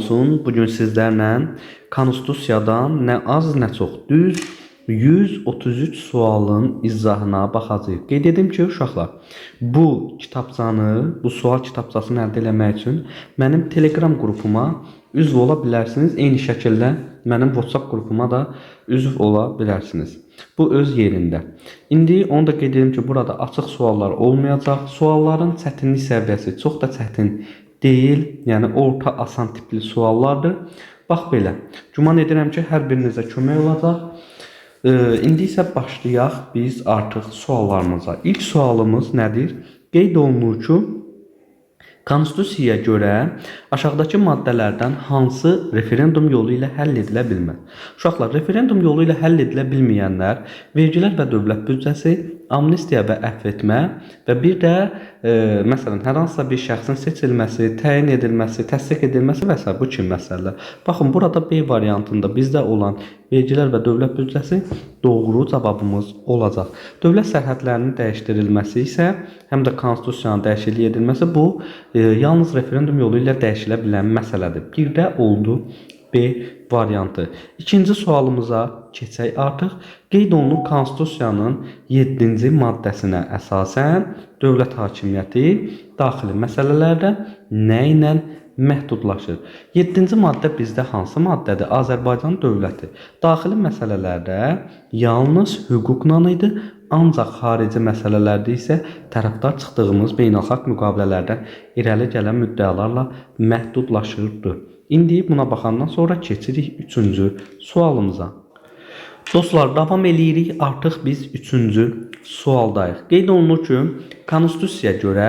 olsun. Bugün sizlerle Konstitusiyadan ne az ne çok düz 133 sualın izahına baxacağıq. Qeyd edim ki, uşaqlar, bu kitabçanı, bu sual kitabçasını əldə etmək üçün mənim Telegram qrupuma üzv ola bilərsiniz. Eyni şəkildə mənim WhatsApp qrupuma da üzv ola bilərsiniz. Bu öz yerində. İndi onu da qeyd edim ki, burada açıq suallar olmayacaq. Sualların çətinlik səviyyəsi çox da çətin deyil. Yəni orta asan tipli suallardır. Bax belə. Güman edirəm ki, hər birinizə kömək olacaq. İndi isə başlayaq biz artıq suallarımıza. İlk sualımız nədir? Qeyd olunur ki, Konstitusiyaya görə aşağıdakı maddələrdən hansı referendum yolu ilə həll edilə bilməz? Uşaqlar, referendum yolu ilə həll edilə bilməyənlər vergilər və dövlət büdcəsi, amnistiya və əfv etmə və bir də məsələn, hər hansısa bir şəxsin seçilməsi, təyin edilməsi, təsdiq edilməsi və s. bu kimi məsələlər. Baxın, burada B variantında bizdə olan vergilər və dövlət büdcəsi doğru cavabımız olacaq. Dövlət sərhədlərinin dəyişdirilməsi isə həm də konstitusiyanın dəyişiklik edilməsi bu yalnız referendum yolu ilə dəyişilə bilən məsələdir. Bir də oldu B variantı. İkinci sualımıza keçək artıq. Qeyd olunur Konstitusiyanın 7-ci maddəsinə əsasən dövlət hakimiyyəti daxili məsələlərdə nə ilə məhdudlaşır? 7-ci maddə bizdə hansı maddədir? Azərbaycan dövləti daxili məsələlərdə yalnız hüquqla idi, ancaq xarici məsələlərdə isə tərəfdar çıxdığımız beynəlxalq müqavilələrdən irəli gələn müddəalarla məhdudlaşırdı. İndi buna baxandan sonra keçirik 3-cü sualımıza. Dostlar, davam eləyirik. Artıq biz 3-cü sualdayıq. Qeyd olunur ki, Konstitusiyaya görə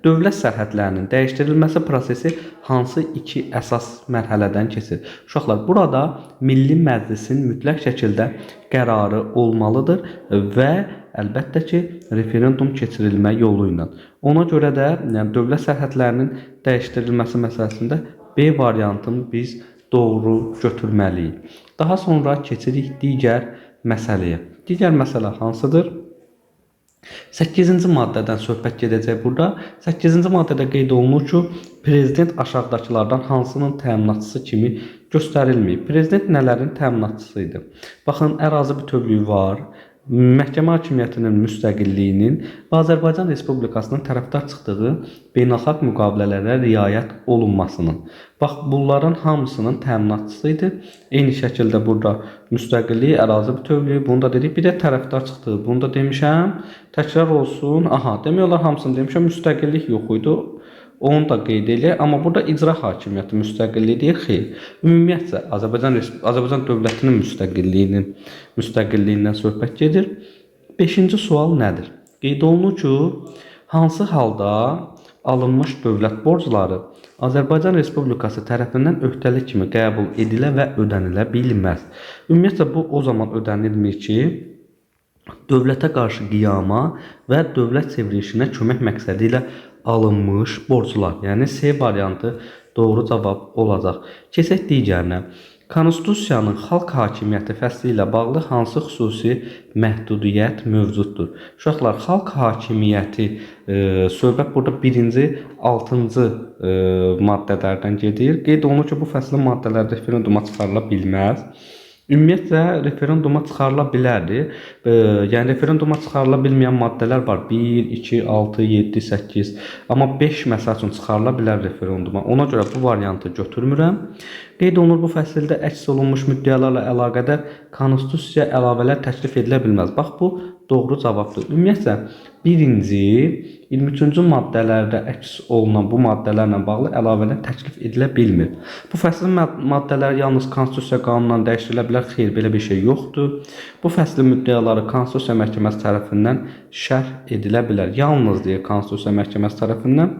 dövlət sərhədlərinin dəyişdirilməsi prosesi hansı iki əsas mərhələdən keçir? Uşaqlar, burada Milli Məclisin mütləq şəkildə qərarı olmalıdır və əlbəttə ki, referendum keçirilmə yolu ilə. Ona görə də dövlət sərhədlərinin dəyişdirilməsi məsələsində B variantını biz doğru götürməliyik. Daha sonra keçirik digər məsələyə. Digər məsələ hansıdır? 8-ci maddədən söhbət gedəcək burada. 8-ci maddədə qeyd olunur ki, prezident aşağıdakılardan hansının təminatçısı kimi göstərilməyib. Prezident nələrin təminatçısı idi? Baxın, ərazi bütövlüyü var. Məhkəmə hakimiyyətinin müstəqilliyinin və Azərbaycan Respublikasının tərəfdar çıxdığı beynəlxalq müqavilələrə riayət olunmasının. Bax, bunların hamısının təminatçısı idi. Eyni şəkildə burada müstəqillik, ərazi bütövlüyü, bunu da dedik. Bir də tərəfdar çıxdığı, bunu da demişəm. Təkrar olsun. Aha, demək olar hamısını demişəm. Müstəqillik yox idi. Onu da qeyd edək. Amma burada icra hakimiyyəti müstəqilliyi deyil, xeyr. Ümumiyyətcə Azərbaycan dövlətinin müstəqilliyindən söhbət gedir. 5-ci sual nədir? Qeyd olunur ki, hansı halda alınmış dövlət borcları Azərbaycan Respublikası tərəfindən öhdəlik kimi qəbul edilə və ödənilə bilməz. Ümumiyyətcə bu o zaman ödənilmir ki, dövlətə qarşı qiyama və dövlət çevrilişinə kömək məqsədi ilə alınmış borclar. Yəni C variantı doğru cavab olacaq. Keçək digərinə. Konstitusiyanın xalq hakimiyyəti fəsli ilə bağlı hansı xüsusi məhdudiyyət mövcuddur? Uşaqlar, xalq hakimiyyəti söhbət burada 1-ci 6-cı maddələrdən gedir. Qeyd olunur ki, bu fəslin maddələri referenduma çıxarıla bilməz. Ümumiyyətlə, referenduma çıxarıla bilərdi. Yəni, referenduma çıxarıla bilməyən maddələr var. 1, 2, 6, 7, 8. Amma 5 məsəl üçün çıxarıla bilər referenduma. Ona görə bu variantı götürmürəm. Qeyd olunur, bu fəsildə əks olunmuş müddəalarla əlaqədar konstitusiya əlavələr təklif edilə bilməz. Bax, bu doğru cavabdır. Ümumiyyətlə, 1-ci, 23-cü maddələrdə əks olunan bu maddələrlə bağlı əlavələr təklif edilə bilmir. Bu fəslin maddələri yalnız Konstitusiya qanunundan dəyişdirilə bilər. Xeyr, belə bir şey yoxdur. Bu fəslin müddəaları Konstitusiya məhkəməsi tərəfindən şərh edilə bilər. Yalnız deyir Konstitusiya məhkəməsi tərəfindən.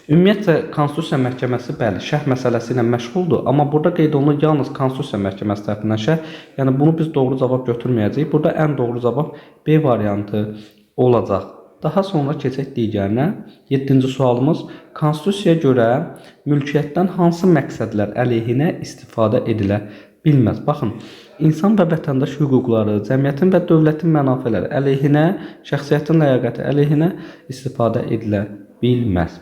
Ümumiyyətlə, Konstitusiya məhkəməsi bəli, şərh məsələsi ilə məşğuldur. Amma burada qeyd olunur yalnız Konstitusiya məhkəməsi tərəfindən şərh. Yəni, bunu biz doğru cavab götürməyəcəyik. Burada ən doğru cavab B variantı olacaq. Daha sonra keçək digərinə. 7-ci sualımız. Konstitusiyaya görə mülkiyyətdən hansı məqsədlər əleyhinə istifadə edilə bilməz? Baxın, insan və vətəndaş hüquqları, cəmiyyətin və dövlətin mənafələri əleyhinə, şəxsiyyətin ləyaqəti əleyhinə istifadə edilə bilməz.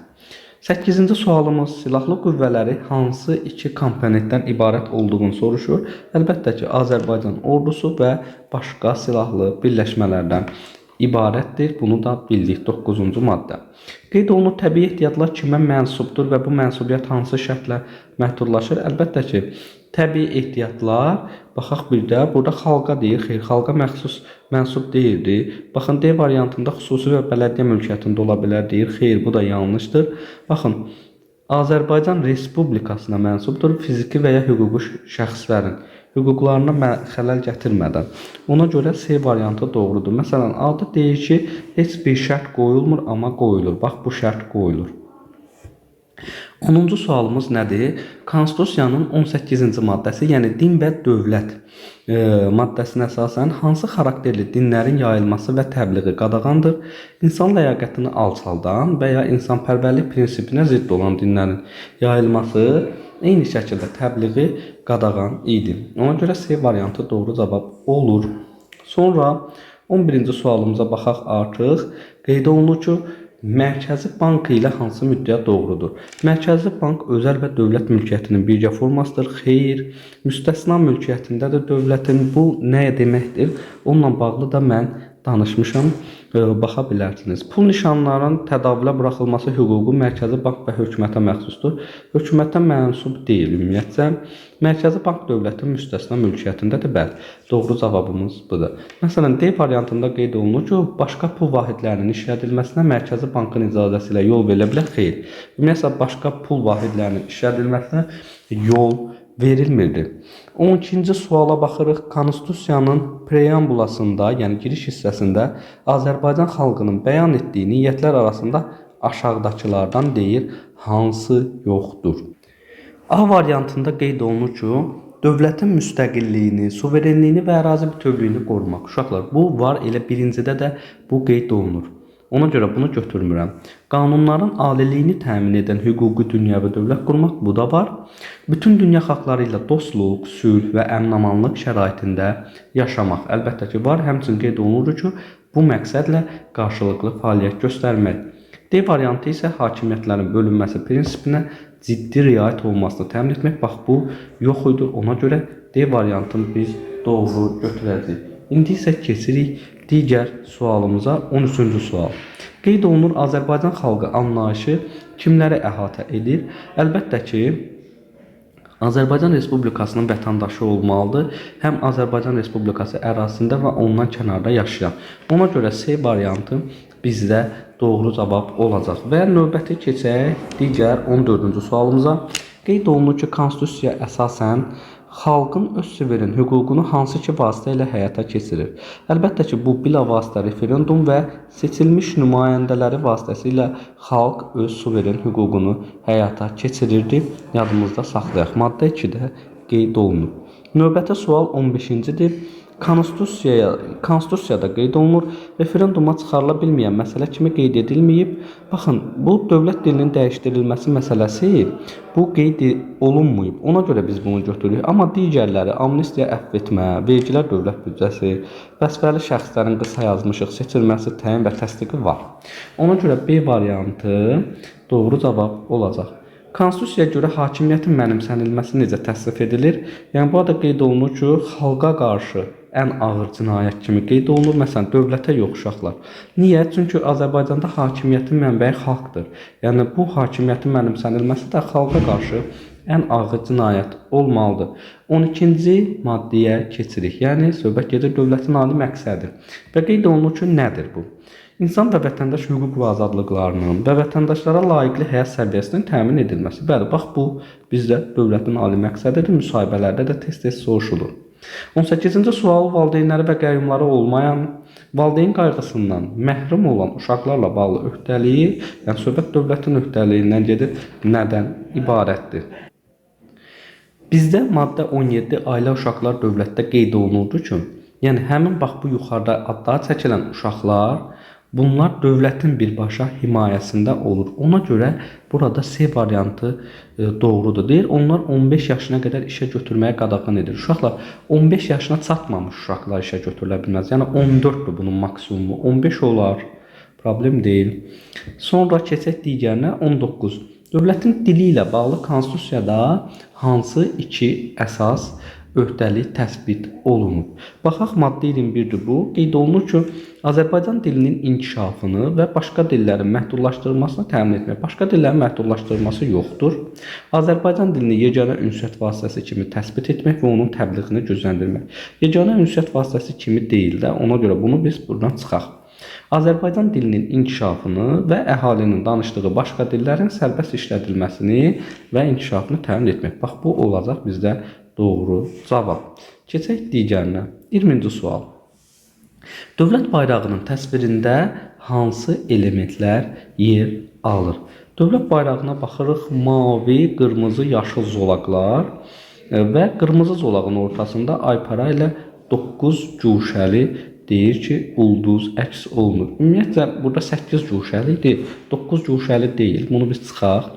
8-ci sualımız silahlı qüvvələri hansı iki komponentdən ibarət olduğunu soruşur. Əlbəttə ki, Azərbaycan ordusu və başqa silahlı birləşmələrdən ibarətdir. Bunu da bildik 9-cu maddə. Qeyd olunur, təbii ehtiyatlar kimə mənsubdur və bu mənsubiyyət hansı şərtlə məhdudlaşır? Əlbəttə ki, təbii ehtiyatlar, baxaq bir də, burada xalqa deyir, xeyr, xalqa məxsus mənsub deyildi. Baxın, D variantında xüsusi və bələdiyyə mülkiyyətində ola bilər deyir, xeyr, bu da yanlışdır. Baxın, Azərbaycan Respublikasına mənsubdur, fiziki və ya hüquqi şəxslərin hüquqlarına xələl gətirmədən. Ona görə C variantı doğrudur. Məsələn, adı deyir ki, heç bir şərt qoyulmur, amma qoyulur. Bax, bu şərt qoyulur. 10-cu sualımız nədir? Konstitusiyanın 18-ci maddəsi, yəni din və dövlət maddəsinə əsasən hansı xarakterli dinlərin yayılması və təbliği qadağandır? İnsan ləyaqətini alçaldan və ya insanpərvərlik prinsipinə zidd olan dinlərin yayılması eyni şəkildə təbliği qadağan idi. Ona görə C variantı doğru cavab olur. Sonra 11-ci sualımıza baxaq artıq. Qeyd olunur ki, Mərkəzi Bank ilə hansı müddəa doğrudur? Mərkəzi Bank özəl və dövlət mülkiyyətinin birgə formasıdır. Xeyr, müstəsna mülkiyyətindədir dövlətin. Bu nə deməkdir? Onunla bağlı da mən danışmışam, baxa bilərsiniz. Pul nişanlarının tədavülə buraxılması hüququ Mərkəzi Bank və hökumətə məxsusdur. Hökumətə mənsub deyil ümumiyyətcə. Mərkəzi Bank dövlətin müstəsna mülkiyyətindədir. Bəli, doğru cavabımız budur. Məsələn, D variantında qeyd olunur ki, başqa pul vahidlərinin işlədilməsinə Mərkəzi Bankın icazəsi ilə yol verilə bilər. Xeyr, ümumiyyətcə başqa pul vahidlərinin işlədilməsinə yol verilmirdi. 12-ci suala baxırıq. Konstitusiyanın preambulasında, yəni giriş hissəsində Azərbaycan xalqının bəyan etdiyi niyyətlər arasında aşağıdakılardan deyir, hansı yoxdur? A variantında qeyd olunur ki, dövlətin müstəqilliyini, suverenliyini və ərazi bütövlüyünü qorumaq. Uşaqlar, bu var, elə birincidə də bu qeyd olunur. Ona görə bunu götürmürəm. Qanunların aliliyini təmin edən hüquqi dünya və dövlət qurmaq, bu da var. Bütün dünya xalqları ilə dostluq, sülh və əmin-amanlıq şəraitində yaşamaq əlbəttə ki var. Həmçinin qeyd olunur ki, bu məqsədlə qarşılıqlı fəaliyyət göstərmək. D variantı isə hakimiyyətlərin bölünməsi prinsipinə ciddi riayət olmasını təmin etmək. Bax, bu yox idi. Ona görə D variantını biz doğru götürəcəyik. İndi isə keçirik digər sualımıza, 13-cü sual. Qeyd olunur, Azərbaycan xalqı anlayışı kimləri əhatə edir? Əlbəttə ki, Azərbaycan Respublikasının vətəndaşı olmalıdır. Həm Azərbaycan Respublikası ərazisində və ondan kənarda yaşayan. Ona görə C variantı bizdə doğru cavab olacaq. Və növbəti keçək digər 14-cü sualımıza. Qeyd olunur ki, Konstitusiya əsasən xalqın öz suveren hüququnu hansı ki vasitə ilə həyata keçirir? Əlbəttə ki, bu bilavasitə referendum və seçilmiş nümayəndələri vasitəsilə xalq öz suveren hüququnu həyata keçirirdi. Yadımızda saxlayaq. Maddə 2-də qeyd olunur. Növbəti sual 15-cidir. Konstitusiyada qeyd olunur, referenduma çıxarıla bilməyən məsələ kimi qeyd edilməyib. Baxın, bu dövlət dilinin dəyişdirilməsi məsələsi bu qeyd olunmayıb. Ona görə biz bunu götürürük. Amma digərləri amnistiya, əfv etmə, vergilər dövlət büdcəsi, vəzifəli şəxslərin qısa yazmışıq, seçilməsi, təyin və təsdiqi var. Ona görə B variantı doğru cavab olacaq. Konstitusiyaya görə hakimiyyətin mənimsənilməsi necə təsrif edilir? Yəni, burada qeyd olunur ki, xalqa qarşı ən ağır cinayət kimi qeyd olunur. Məsələn, dövlətə yox, uşaqlar. Niyə? Çünki Azərbaycanda hakimiyyətin mənbəyi xalqdır. Yəni, bu hakimiyyətin mənimsənilməsi də xalqa qarşı ən ağır cinayət olmalıdır. 12-ci maddəyə keçirik. Yəni, söhbət gedir dövlətin ali məqsədi. Və qeyd olunur ki, nədir bu? İnsan və vətəndaş hüquq və azadlıqlarının və vətəndaşlara layiqli həyat səviyyəsinin təmin edilməsi. Bəli, bax, bu bizdə dövlətin ali məqsədidir. Müsahibələrdə də tez-tez soruşulur. 18-ci sual valideynləri və qəyyumları olmayan, valideyn qayğısından məhrum olan uşaqlarla bağlı öhdəliyi, yəni söhbət dövlətin öhdəliyindən gedir, nədən ibarətdir? Bizdə maddə 17 ailə uşaqlar dövlətdə qeyd olunurdu ki, yəni həmin bax bu yuxarıda adları çəkilən uşaqlar, bunlar dövlətin birbaşa himayəsində olur. Ona görə burada C variantı doğrudur. Deyir, onlar 15 yaşına qədər işə götürməyə qadağan edir. Uşaqlar 15 yaşına çatmamış uşaqlar işə götürülə bilməz. Yəni 14-dür bunun maksimumu. 15 olar, problem deyil. Sonra keçək digərinə 19. Dövlətin dili ilə bağlı konstitusiyada hansı iki əsas öhdəlik təsbit olunub? Baxaq, maddə 21-dir bu. Qeyd olunur ki, Azərbaycan dilinin inkişafını və başqa dillərin məhdudlaşdırılmasını təmin etmək. Başqa dillərin məhdudlaşdırılması yoxdur. Azərbaycan dilini yeganə ünsiyyət vasitəsi kimi təsbit etmək və onun təbliğini gücləndirmək. Yeganə ünsiyyət vasitəsi kimi deyil də, ona görə bunu biz buradan çıxaq. Azərbaycan dilinin inkişafını və əhalinin danışdığı başqa dillərin sərbəst işlədilməsini və inkişafını təmin etmək. Bax, bu olacaq bizdə doğru cavab. Keçək digərinə. 20-ci sual. Dövlət bayrağının təsvirində hansı elementlər yer alır? Dövlət bayrağına baxırıq, mavi, qırmızı, yaşıl zolaqlar və qırmızı zolağın ortasında aypara ilə 9 guşəli deyir ki, ulduz əks olunur. Ümumiyyətlə, burada 8 guşəlidir, 9 guşəli deyil. Bunu biz çıxaq.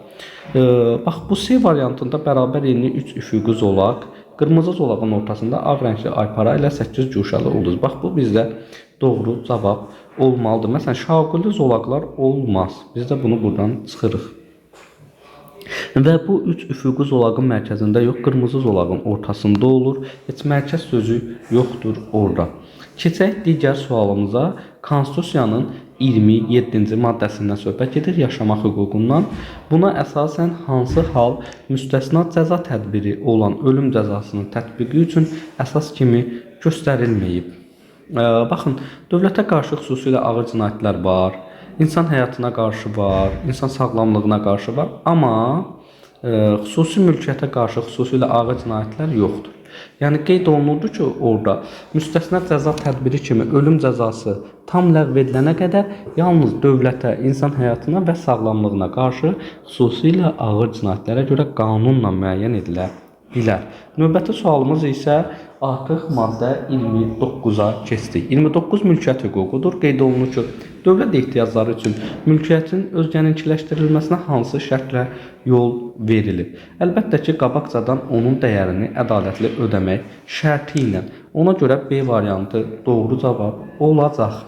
Bax, bu C variantında bərabər enli 3 üfüqi zolaq, qırmızı zolağın ortasında ağ rəngli aypara ilə 8 guşəli ulduz. Bax, bu bizdə doğru cavab olmalıdır. Məsələn, şaquli zolaqlar olmaz. Biz də bunu buradan çıxırıq. Və bu 3 üfüqi zolağın mərkəzində yox, qırmızı zolağın ortasında olur. Heç mərkəz sözü yoxdur orada. Keçək digər sualımıza. Konstitusiyanın 27-ci maddəsindən söhbət gedir, yaşamaq hüququndan. Buna əsasən hansı hal müstəsna cəza tədbiri olan ölüm cəzasının tətbiqi üçün əsas kimi göstərilməyib? Baxın, dövlətə qarşı xüsusilə ağır cinayətlər var, insan həyatına qarşı var, insan sağlamlığına qarşı var, amma xüsusi mülkiyyətə qarşı xüsusilə ağır cinayətlər yoxdur. Yəni, qeyd olunurdu ki, orada müstəsna cəza tədbiri kimi ölüm cəzası tam ləğv edilənə qədər yalnız dövlətə, insan həyatına və sağlamlığına qarşı xüsusilə ağır cinayətlərə görə qanunla müəyyən edilə bilər. Növbəti sualımız isə artıq maddə 29-a keçdik. 29 mülkiyyət hüququdur. Qeyd olunur ki, dövlət ehtiyacları üçün mülkiyyətin özgəninkiləşdirilməsinə hansı şərtlə yol verilir? Əlbəttə ki, qabaqcadan onun dəyərini ədalətli ödəmək şərti ilə. Ona görə B variantı doğru cavab olacaq.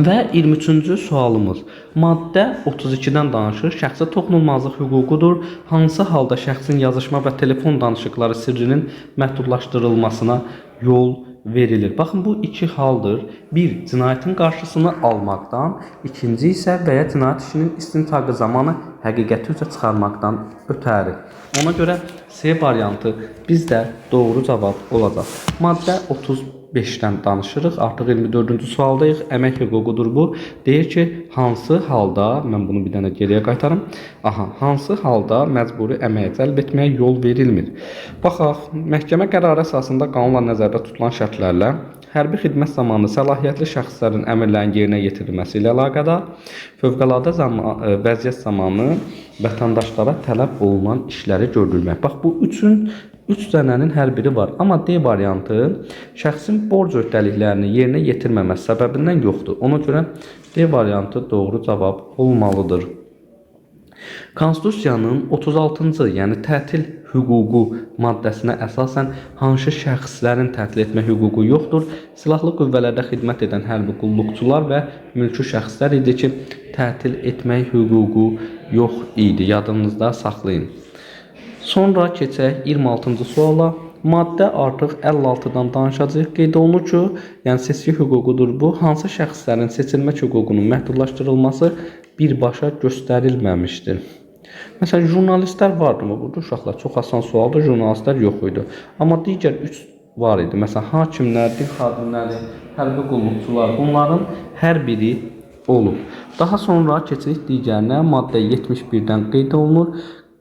Və 23-cü sualımız. Maddə 32-dən danışır. Şəxsi toxunulmazlıq hüququdur. Hansı halda şəxsin yazışma və telefon danışıqları sirrinin məhdudlaşdırılmasına yol verilir? Baxın, bu iki haldır. Bir, cinayətin qarşısını almaqdan, ikinci isə və ya cinayət işinin istintaqı zamanı həqiqəti üzə çıxarmaqdan ötəri. Ona görə C variantı bizdə doğru cavab olacaq. Maddə 35-dən danışırıq. Artıq 24-cü sualdayıq. Əmək hüququdur bu. Deyir ki, hansı halda, mən bunu bir dənə geriyə qaytarım. Hansı halda məcburi əməyə cəlb etməyə yol verilmir? Baxaq, məhkəmə qərarı əsasında qanunla nəzərdə tutulan şərtlərlə hərbi xidmət zamanı səlahiyyətli şəxslərin əmrlərinin yerinə yetirilməsi ilə əlaqədar fövqəladə vəziyyət zamanı vətəndaşlara tələb olunan işləri gördürmək. Bax, bu üç dənənin hər biri var. Amma D variantı şəxsin borc öhdəliklərini yerinə yetirməməsi səbəbindən yoxdur. Ona görə D variantı doğru cavab olmalıdır. Konstitusiyanın 36-cı, yəni tətil hüququ maddəsinə əsasən hansı şəxslərin tətil etmə hüququ yoxdur? Silahlı qüvvələrdə xidmət edən hərbi qulluqçular və mülki şəxslər idi ki, tətil etmək hüququ yox idi. Yadınızda saxlayın. Sonra keçək 26-cı suala. Maddə artıq 56-dan danışacaq. Qeyd olunur ki, yəni seçki hüququdur bu. Hansı şəxslərin seçilmək hüququnun məhdudlaşdırılması birbaşa göstərilməmişdir? Məsələn, jurnalistlər vardı mı? Burada uşaqlar çox asan sualdır, jurnalistlər yox idi. Amma digər 3 var idi. Məsələn, hakimlər, din xadimləri, hərbi qulluqçular, bunların hər biri olub. Daha sonra keçirik digərinə. Maddə 71-dən qeyd olunur.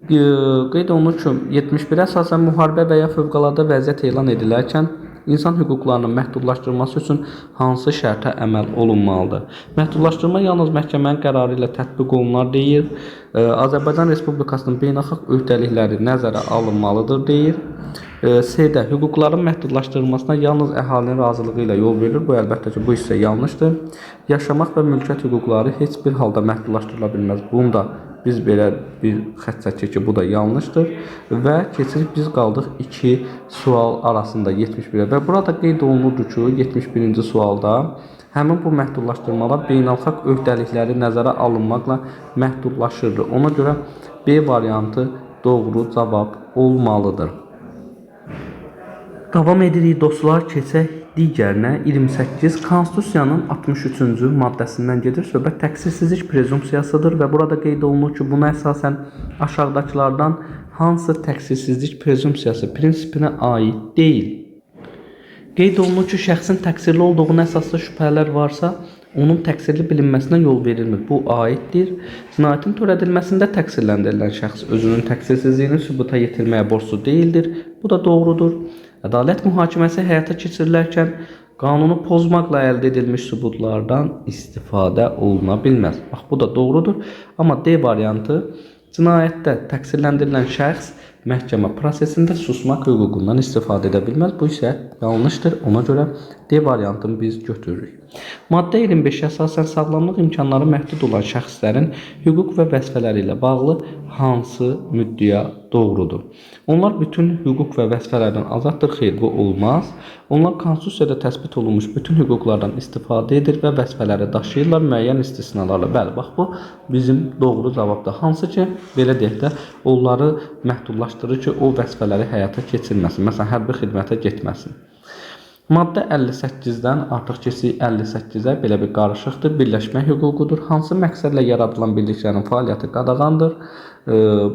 Qeyd olunur ki, 71-ə əsasən müharibə və ya fövqəladə vəziyyət elan edilərkən insan hüquqlarının məhdudlaşdırılması üçün hansı şərtə əməl olunmalıdır? Məhdudlaşdırma yalnız məhkəmənin qərarı ilə tətbiq olunar deyir. Azərbaycan Respublikasının beynəlxalq öhdəlikləri nəzərə alınmalıdır deyir. C-də hüquqların məhdudlaşdırılmasına yalnız əhalinin razılığı ilə yol verilir. Bu əlbəttə ki, bu hissə yanlışdır. Yaşamaq və mülkiyyət hüquqları heç bir halda məhdudlaşdırıla bilməz. Bunda biz belə bir xətt çəkək ki, bu da yanlışdır. Və keçirib biz qaldıq 2 sual arasında 71-ə. Və burada qeyd olunurdu ki, 71-ci sualda Həmin bu məhdudlaşdırmalar beynəlxalq öhdəlikləri nəzərə alınmaqla məhdudlaşırdı. Ona görə B variantı doğru cavab olmalıdır. Davam edirik dostlar, keçək digərinə. 28 Konstitusiyanın 63-cü maddəsindən gedir. Söhbət təqsirsizlik prezumpsiyasıdır və burada qeyd olunur ki, buna əsasən aşağıdakılardan hansı təqsirsizlik prezumpsiyası prinsipinə aid deyil? Qeyd olunur ki, şəxsin təqsirli olduğuna əsaslı şübhələr varsa, onun təqsirli bilinməsinə yol verilmir. Bu aiddir. Cinayətin törədilməsində təqsirləndirilən şəxs özünün təqsirsizliyini sübuta yetirməyə borclu deyildir. Bu da doğrudur. Ədalət mühakiməsi həyata keçirilərkən qanunu pozmaqla əldə edilmiş sübutlardan istifadə oluna bilməz. Bax, bu da doğrudur. Amma D variantı cinayətdə təqsirləndirilən şəxs məhkəmə prosesində susmaq hüququndan istifadə edə bilməz. Bu isə yanlışdır. Ona görə D variantını biz götürürük. Maddə 25-ə əsasən sağlamlıq imkanları məhdud olan şəxslərin hüquq və vəzifələri ilə bağlı hansı müddəa doğrudur? Onlar bütün hüquq və vəzifələrdən azaddır. Xeyr, bu olmaz. Onlar konstitusiyada təsbit olunmuş bütün hüquqlardan istifadə edir və vəzifələri daşıyırlar müəyyən istisnalarla. Bəli, bax bu bizim doğru cavabdır. Hansı ki, belə deyək də, onları məhdudlaşdırır ki, o vəzifələri həyata keçirməsin. Məsələn, hərbi xidmətə getməsin. Maddə 58-dən artıq keçik 58-ə, belə bir qarışıqdır. Birləşmə hüququdur. Hansı məqsədlə yaradılan birliklərin fəaliyyəti qadağandır?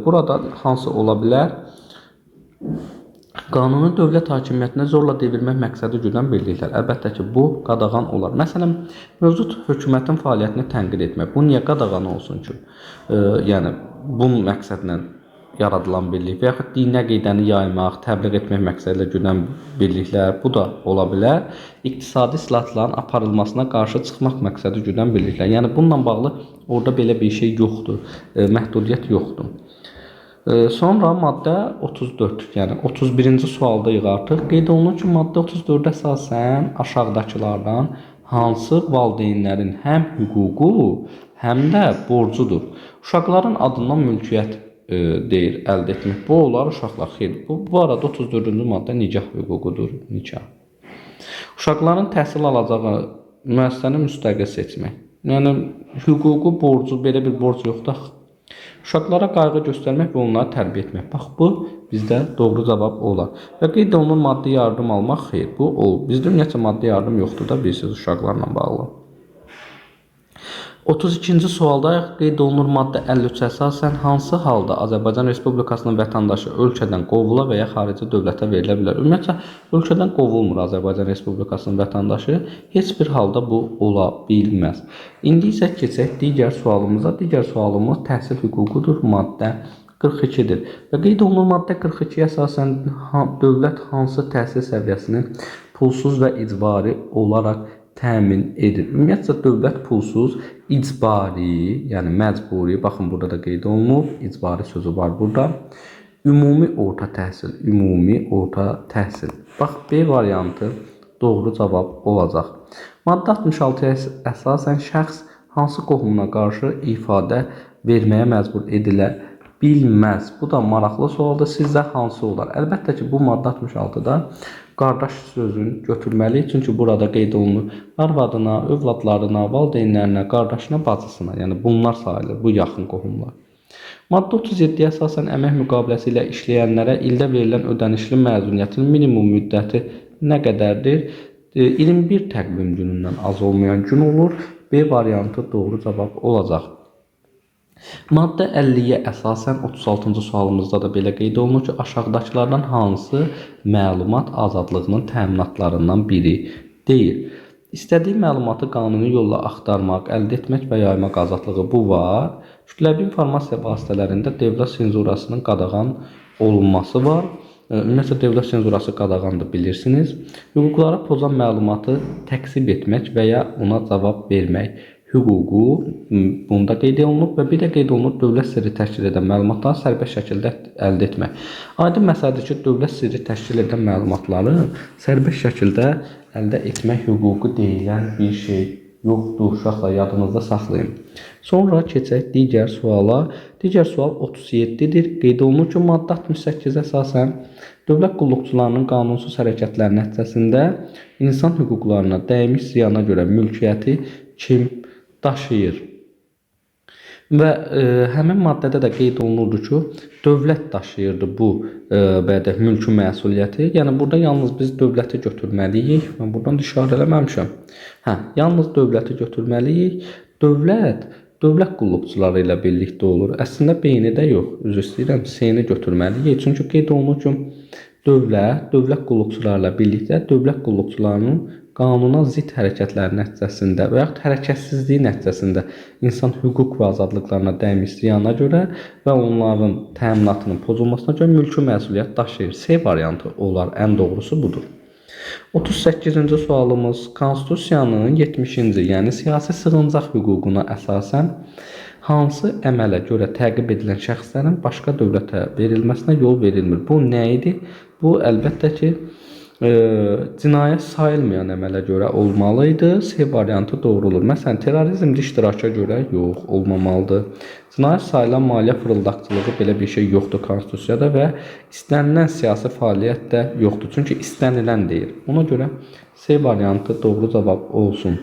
Burada hansı ola bilər? Qanuni dövlət hakimiyyətinə zorla devirmək məqsədi güdən birliklər. Əlbəttə ki, bu qadağan olar. Məsələn, mövcud hökumətin fəaliyyətini tənqid etmək. Bu niyə qadağan olsun ki? Yəni, bunun məqsədlə yaradılan birlik və yaxud dini əqidəni yaymaq, təbliğ etmək məqsədilə güdən birliklər, bu da ola bilər. İqtisadi islahatların aparılmasına qarşı çıxmaq məqsədi güdən birliklər. Yəni, bununla bağlı orada belə bir şey yoxdur, məhdudiyyət yoxdur. Sonra maddə 34, yəni 31-ci sualdayıq artıq. Qeyd olunur ki, maddə 34-də əsasən aşağıdakılardan hansı valideynlərin həm hüququ, həm də borcudur? Uşaqların adından mülkiyyət deyir, əldə etmək. Bu olar uşaqlar. Xeyr, bu arada 34-cü maddə nikah hüququdur, nikah. Uşaqların təhsil alacağı müəssisəni müstəqil seçmək. Yəni, hüququ, borcu, belə bir borc yoxdur. Uşaqlara qayğı göstərmək və onları tərbiyə etmək. Bax, bu bizdə doğru cavab olar. Və qeyd olunur maddi yardım almaq. Xeyr, bu ol. Bizdə ümumiyyətlə maddi yardım yoxdur da, bilirsiniz, uşaqlarla bağlı. 32-ci sualda qeyd olunur maddə 53-ə əsasən hansı halda Azərbaycan Respublikasının vətəndaşı ölkədən qovula və ya xarici dövlətə verilə bilər? Ümumiyyətlə, ölkədən qovulmur Azərbaycan Respublikasının vətəndaşı. Heç bir halda bu ola bilməz. İndi isə keçək digər sualımıza. Digər sualımız təhsil hüququdur, maddə 42-dir. Və qeyd olunur maddə 42-yə əsasən dövlət hansı təhsil səviyyəsini pulsuz və icbari olaraq təmin edir. Ümumiyyətlə, dövlət pulsuz, icbari, yəni məcburi, baxın burada da qeyd olunub, icbari sözü var burada. Ümumi orta təhsil, ümumi orta təhsil. Bax, B variantı doğru cavab olacaq. Maddə 66-ya əsasən şəxs hansı qohumuna qarşı ifadə verməyə məcbur edilə bilməz. Bu da maraqlı sualdır. Sizdə hansı olar? Əlbəttə ki, bu maddə 66-da qardaş sözünü götürməliyik. Çünki burada qeyd olunur arvadına, övladlarına, valideynlərinə, qardaşına, bacısına. Yəni bunlar sayılır, bu yaxın qohumlar. Maddə 37-yə əsasən əmək müqaviləsi ilə işləyənlərə ildə verilən ödənişli məzuniyyətin minimum müddəti nə qədərdir? 21 təqvim günündən az olmayan gün olur. B variantı doğru cavab olacaq. Maddə 50-yə əsasən 36-cı sualımızda da belə qeyd olunur ki, aşağıdakılardan hansı məlumat azadlığının təminatlarından biri deyil? İstədiyi məlumatı qanuni yolla axtarmaq, əldə etmək və yaymaq azadlığı bu var. Kütləvi informasiya vasitələrində dövlət senzurasının qadağan olunması var. Ümumiyyətlə, dövlət senzurası qadağandır, bilirsiniz. Hüquqları pozan məlumatı təksib etmək və ya ona cavab vermək hüququ bunda qeyd olunub və bir də qeyd olunub dövlət sirri təşkil edən məlumatları sərbəst şəkildə əldə etmək. Aydın məsələdir ki, dövlət sirri təşkil edən məlumatları sərbəst şəkildə əldə etmək hüququ deyilən bir şey yoxdur. Uşaqlar yadınızda saxlayın. Sonra keçək digər suala. Digər sual 37-dir. Qeyd olunur ki, maddə 68 əsasən dövlət qulluqçularının qanunsuz hərəkətləri nəticəsində insan hüquqlarına dəymiş ziyana görə mülkiyyəti kim daşıyır? Və həmin maddədə də qeyd olunurdu ki, dövlət daşıyırdı bu mülki məsuliyyəti. Yəni burada yalnız biz dövləti götürməliyik. Mən buradan işarə eləməmişəm. Yalnız dövləti götürməliyik. Dövlət qulluqçuları ilə birlikdə olur. Əslində B-ni də yox, üzr istəyirəm, C-ni götürməliyik. Çünki qeyd olunur ki, dövlət qulluqçuları ilə birlikdə dövlət qulluqçularının qanuna zidd hərəkətləri nəticəsində və yaxud hərəkətsizliyi nəticəsində insan hüquq və azadlıqlarına dəymiş ziyana görə və onların təminatının pozulmasına görə mülki məsuliyyət daşıyır. C variantı olar, ən doğrusu budur. 38-ci sualımız Konstitusiyanın 70-ci, yəni siyasi sığıncaq hüququna əsasən hansı əmələ görə təqib edilən şəxslərin başqa dövlətə verilməsinə yol verilmir? Bu nə idi? Bu əlbəttə ki, cinayət sayılmayan əmələ görə olmalıydı. C variantı doğru olur. Məsələn, terrorizmdə iştiraka görə yox, olmamalıdır. Cinayət sayılan maliyyə fırıldaqçılığı belə bir şey yoxdur Konstitusiyada və istənilən siyasi fəaliyyət də yoxdur. Çünki istənilən deyil. Ona görə C variantı doğru cavab olsun.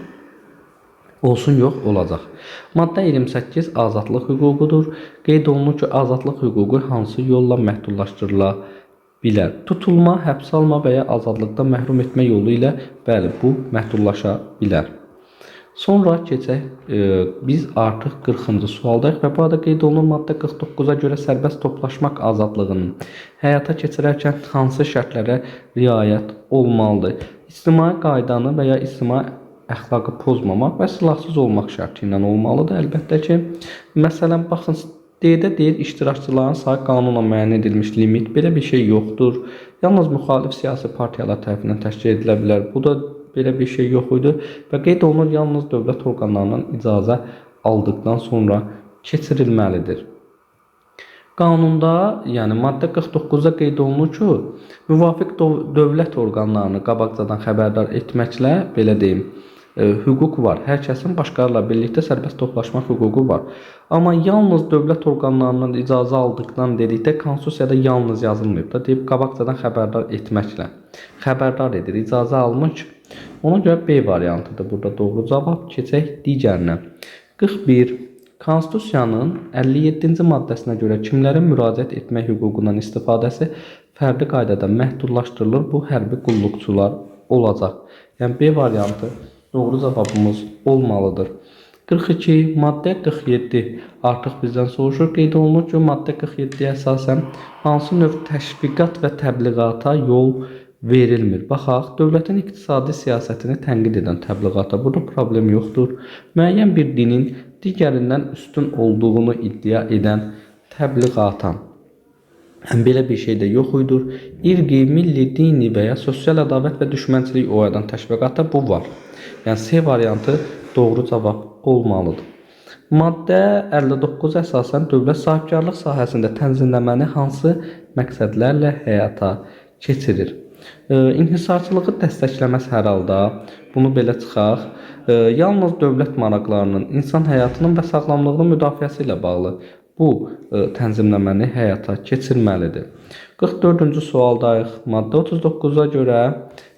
Olsun yox, olacaq. Maddə 28 azadlıq hüququdur. Qeyd olunur ki, azadlıq hüququ hansı yolla məhdudlaşdırıla bilər? Tutulma, həbs alma və ya azadlıqdan məhrum etmə yolu ilə bu məhdudlaşa bilər. Sonra keçək, biz artıq 40-cı sualdayıq və bu arada qeyd olunur maddə 49-a görə sərbəst toplaşmaq azadlığının həyata keçirərkən hansı şərtlərə riayət olmalıdır? İctimai qaydanı və ya ictimai əxlaqı pozmamaq və silahsız olmaq şərti ilə olmalıdır. Əlbəttə ki, məsələn, baxın, deyir, iştirakçıların sayı qanunla müəyyən edilmiş limit, belə bir şey yoxdur. Yalnız müxalif siyasi partiyalar tərəfindən təşkil edilə bilər. Bu da belə bir şey yox idi və qeyd olunur, yalnız dövlət orqanlarından icazə aldıqdan sonra keçirilməlidir. Qanunda, yəni maddə 49-da qeyd olunur ki, müvafiq dövlət orqanlarını qabaqcadan xəbərdar etməklə, belə deyim, hüquq var. Hər kəsin başqalarla birlikdə sərbəst toplaşmaq hüququ var. Amma yalnız dövlət orqanlarından icazə aldıqdan dedikdə Konstitusiyada yalnız yazılmayıb da, deyib qabaqcadan xəbərdar etməklə. Xəbərdar edir, icazə almış. Ona görə B variantıdır burada doğru cavab. Keçək digərinə. 41. Konstitusiyanın 57-ci maddəsinə görə kimlərin müraciət etmək hüququndan istifadəsi fərdi qaydada məhdudlaşdırılır? Bu hərbi qulluqçular olacaq. Yəni B variantı doğru cavabımız olmalıdır. 42. Maddə 47 artıq bizdən soruşur. Qeyd olunur ki, maddə 47-yə əsasən hansı növ təşviqat və təbliğata yol verilmir? Baxaq, dövlətin iqtisadi siyasətini tənqid edən təbliğata burada problem yoxdur. Müəyyən bir dinin digərindən üstün olduğunu iddia edən təbliğata belə bir şey də yox idi. İrqi, milli, dini və ya sosial ədavət və düşmənçilik oyadan təşviqata bu var. Yəni C variantı doğru cavab olmalıdır. Maddə 59 əsasən dövlət sahibkarlıq sahəsində tənzimləməni hansı məqsədlərlə həyata keçirir? İnhisarçılığı dəstəkləməz hər halda, bunu belə çıxaq, yalnız dövlət maraqlarının, insan həyatının və sağlamlığının müdafiəsi ilə bağlı bu tənzimləməni həyata keçirməlidir. 44-cü sualdayıq. Maddə 39-a görə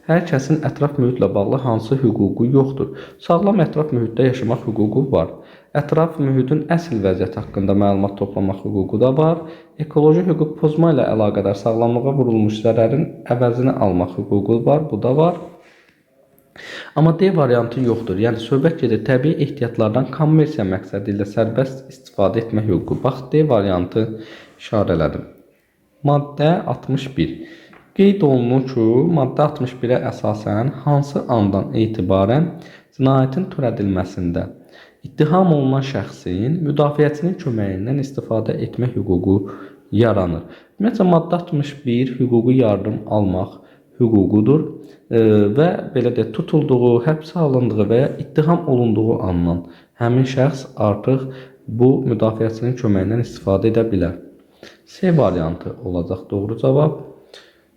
hər kəsin ətraf mühitlə bağlı hansı hüququ yoxdur? Sağlam ətraf mühitdə yaşamaq hüququ var. Ətraf mühitin əsl vəziyyəti haqqında məlumat toplamaq hüququ da var. Ekoloji hüquq pozma ilə əlaqədar sağlamlığa vurulmuş zərərin əvəzini almaq hüququ var. Bu da var. Amma D variantı yoxdur. Yəni söhbət gedir təbii ehtiyatlardan kommersiya məqsədi ilə sərbəst istifadə etmək hüququ. Bax, D variantı işarələdim. Maddə 61. Qeyd olunur ki, maddə 61-ə əsasən hansı andan etibarən cinayətin törədilməsində İttiham olunan şəxsin müdafiəçinin köməyindən istifadə etmək hüququ yaranır. Ümumiyyətlə, maddə 61 hüquqi yardım almaq hüququdur və belə də tutulduğu, həbsə alındığı və ya ittiham olunduğu andan həmin şəxs artıq bu müdafiəçinin köməyindən istifadə edə bilər. C variantı olacaq doğru cavab.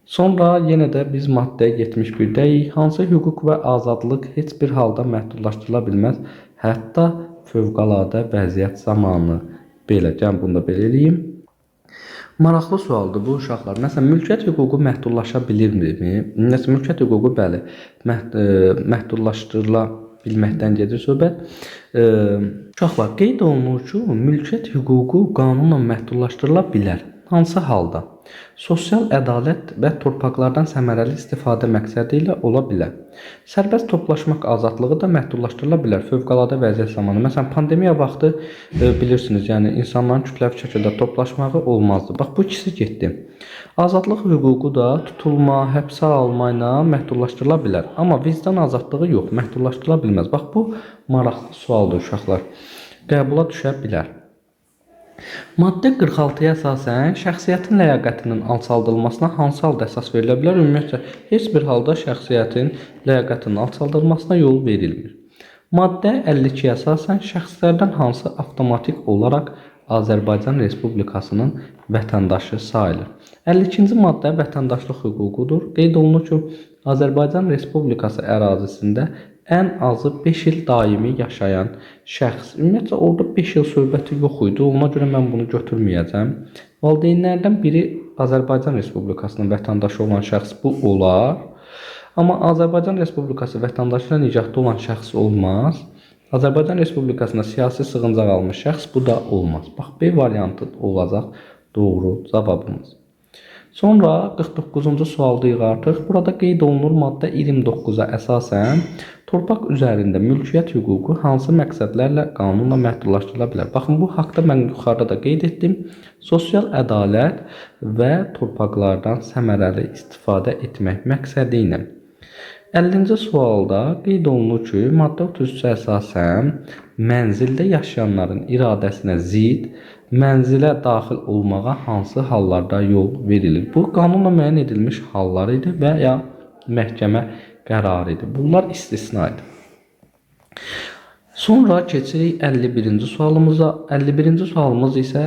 Sonra yenə də biz maddə 71-deyik. Hansı hüquq və azadlıq heç bir halda məhdudlaşdırıla bilməz, hətta fövqəladə vəziyyət zamanı. Belə, gəlin bunu da belə eləyim. Maraqlı sualdır bu uşaqlar. Məsələn, mülkiyyət hüququ məhdudlaşa bilirmi? Məsələn, mülkiyyət hüququ bəli, məhdudlaşdırıla bilməkdən gedir söhbət. Uşaqlar, qeyd olunur ki, mülkiyyət hüququ qanunla məhdudlaşdırıla bilər. Hansı halda? Sosial ədalət və torpaqlardan səmərəli istifadə məqsədi ilə ola bilər. Sərbəst toplaşmaq azadlığı da məhdudlaşdırıla bilər fövqəladə vəziyyət zamanı. Məsələn, pandemiya vaxtı bilirsiniz, yəni insanların kütləvi şəkildə toplaşmağı olmazdı. Bax, bu ikisi getdi. Azadlıq hüququ da tutulma, həbsə alma ilə məhdudlaşdırıla bilər. Amma vicdan azadlığı yox, məhdudlaşdırıla bilməz. Bax, bu maraqlı sualdır uşaqlar. Qəbula düşə bilər. Maddə 46-ya əsasən şəxsiyyətin ləyaqətinin alçaldılmasına hansı halda əsas verilə bilər? Ümumiyyətlə, heç bir halda şəxsiyyətin ləyaqətinin alçaldılmasına yol verilmir. Maddə 52-yə əsasən şəxslərdən hansı avtomatik olaraq Azərbaycan Respublikasının vətəndaşı sayılır? 52-ci maddə vətəndaşlıq hüququdur. Qeyd olunur ki, Azərbaycan Respublikası ərazisində ən azı 5 il daimi yaşayan şəxs. Ümumiyyətlə, orada 5 il söhbəti yox idi. Ona görə mən bunu götürməyəcəm. Valideynlərdən biri Azərbaycan Respublikasının vətəndaşı olan şəxs bu olar. Amma Azərbaycan Respublikası vətəndaşı ilə nicahda olan şəxs olmaz. Azərbaycan Respublikasında siyasi sığıncaq almış şəxs bu da olmaz. Bax, B variantı olacaq doğru cavabımız. Sonra 49-cu sualdayıq artıq. Burada qeyd olunur maddə 29-a əsasən torpaq üzərində mülkiyyət hüququ hansı məqsədlərlə qanunla məhdudlaşdırıla bilər? Baxın, bu haqda mən yuxarıda da qeyd etdim. Sosial ədalət və torpaqlardan səmərəli istifadə etmək məqsədi ilə. 50-ci sualda qeyd olunur ki, maddə 33-ə əsasən mənzildə yaşayanların iradəsinə zidd mənzilə daxil olmağa hansı hallarda yol verilir? Bu, qanunla müəyyən edilmiş hallar idi və ya məhkəmə qərarı idi. Bunlar istisna idi. Sonra keçirik 51-ci sualımıza. 51-ci sualımız isə